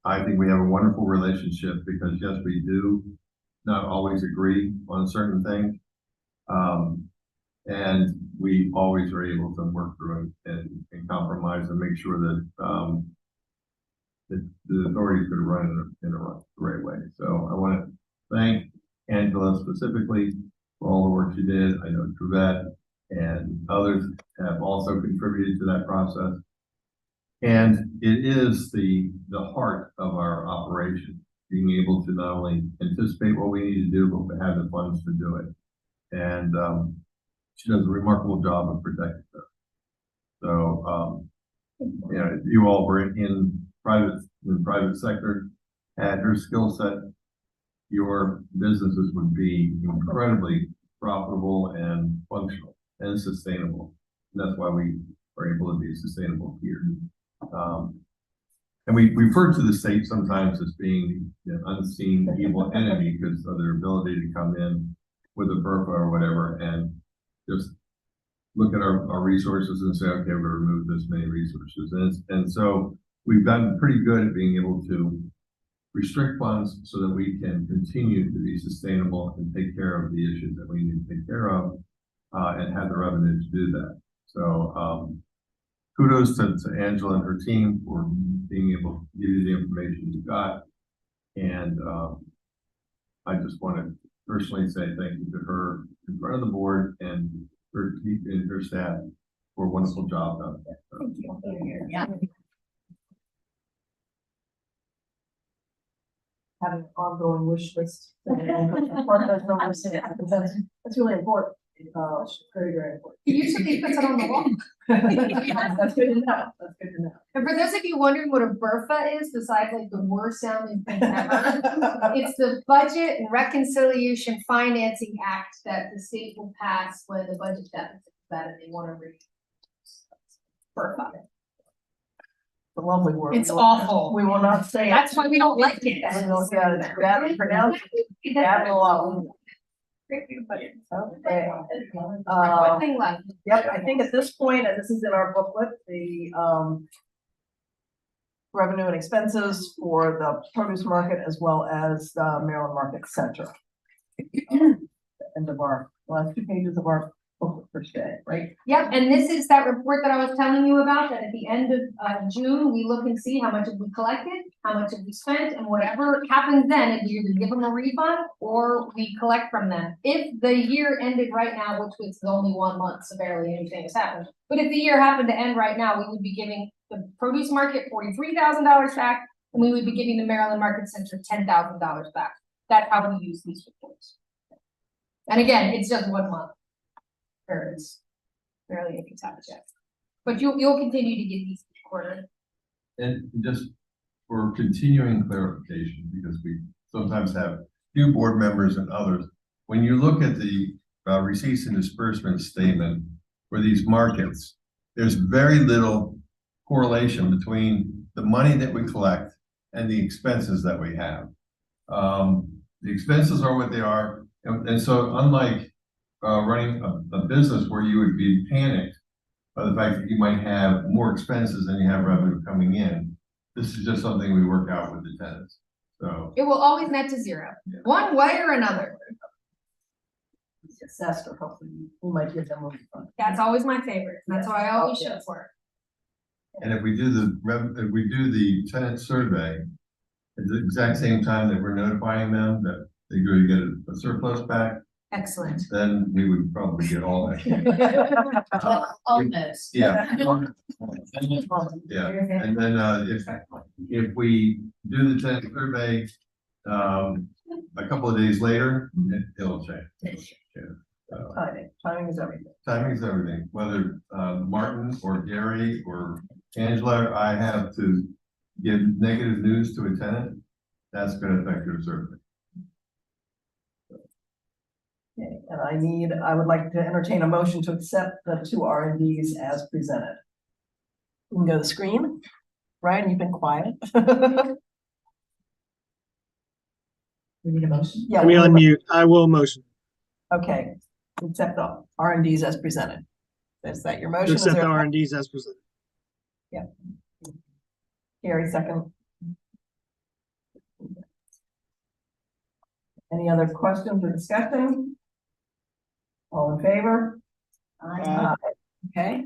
I think we have a wonderful relationship, because yes, we do not always agree on certain things, and we always are able to work through it and compromise and make sure that the authorities could run in the right way. So I want to thank Angela specifically for all the work she did. I know Trevette and others have also contributed to that process. And it is the heart of our operation, being able to not only anticipate what we need to do, but to have the funds to do it. And she does a remarkable job of protecting us. So, if you all were in the private sector, had her skill set, your businesses would be incredibly profitable and functional and sustainable. And that's why we are able to be sustainable here. And we refer to the state sometimes as being an unseen evil enemy because of their ability to come in with a BRFA or whatever and just look at our resources and say, okay, we're going to remove this many resources. And so we've gotten pretty good at being able to restrict funds so that we can continue to be sustainable and take care of the issues that we need to take care of, and have the revenue to do that. So kudos to Angela and her team for being able to give you the information you got. And I just want to personally say thank you to her in front of the board and her staff for a wonderful job done. Thank you. Yeah. Having an ongoing wish list. That's really important. Very, very important. He usually puts it on the wall. That's good to know. That's good to know. And for those of you wondering what a BRFA is, besides like the worst sounding thing ever, it's the Budget and Reconciliation Financing Act that the state will pass when the budget deficit is bad and they want to read. BRFA. The lovely word. It's awful. We will not say it. That's why we don't like it. We don't get it. Badly pronounced. Badly long. Okay. Nothing left. Yep, I think at this point, and this is in our booklet, the revenue and expenses for the produce market as well as the Maryland Market Center. End of our last 2 pages of our per se, right? Yep, and this is that report that I was telling you about, that at the end of June, we look and see how much have we collected, how much have we spent, and whatever happens then, is we either give them a refund or we collect from them. If the year ended right now, which was only 1 month, so barely anything has happened, but if the year happened to end right now, we would be giving the produce market $43,000 back, and we would be giving the Maryland Market Center $10,000 back. That's how we use these reports. And again, it's just 1 month. Or it's barely any time yet. But you'll continue to get these quarterly. And just for continuing clarification, because we sometimes have new board members and others, when you look at the receipts and disbursement statement for these markets, there's very little correlation between the money that we collect and the expenses that we have. The expenses are what they are, and so unlike running a business where you would be panicked by the fact that you might have more expenses than you have revenue coming in, this is just something we work out with the tenants. So It will always net to zero, one way or another. Assessed, or hopefully we might give them a refund. That's always my favorite. That's what I always shoot for. and if we do the tenant survey at the exact same time that we're notifying them that they're going to get a surplus back, Excellent. then we would probably get all that. Almost. Yeah. Yeah, and then if we do the tenant survey a couple of days later, it'll change. Yeah. Timing is everything. Timing is everything, whether Martin or Gary or Angela, I have to give negative news to a tenant, that's gonna affect their survey. Okay, and I would like to entertain a motion to accept the 2 R&Ds as presented. You can go to the screen. Ryan, you've been quiet. We need a motion. Yeah. Let me unmute. I will motion Okay, accept the R&Ds as presented. Is that your motion? to Is accept the there- R&Ds as presented. Gary, second. Any other questions or discussion? All in favor? Okay,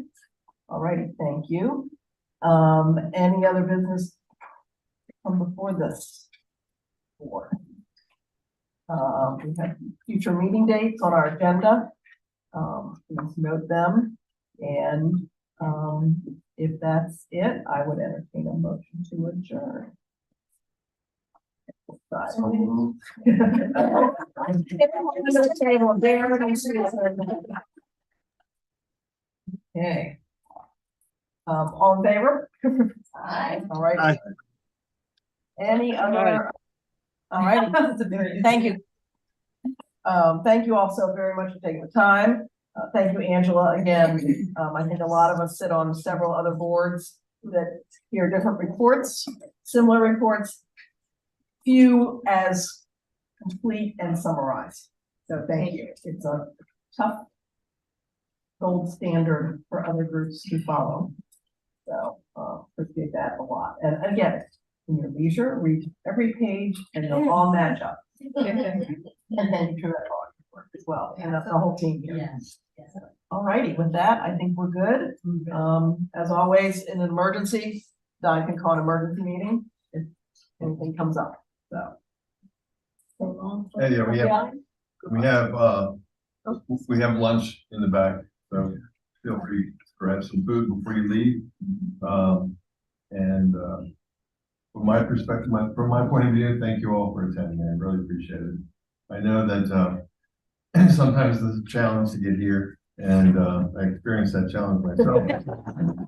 all righty, thank you. Any other business from before this board? We have future meeting dates on our agenda. Please note them, and if that's it, I would entertain a motion to adjourn. Okay. All in favor? Aye. All right. Aye. Any other? All right, thank you. Thank you all so very much for taking the time. Thank you, Angela, again. I think a lot of us sit on several other boards that hear different reports, similar reports, few as complete and summarized. So thank you. It's a tough gold standard for other groups to follow. So appreciate that a lot. And again, in your leisure, read every page and they'll all match up. And then you turn that on as well. And that's the whole team here. Yes. All righty, with that, I think we're good. As always, in an emergency, Don can call an emergency meeting if anything comes up, so. Yeah, we have lunch in the back, so feel free to grab some food before you leave. From my perspective, from my point of view, thank you all for attending. I really appreciate it. I know that sometimes there's a challenge to get here, and I experienced that challenge myself.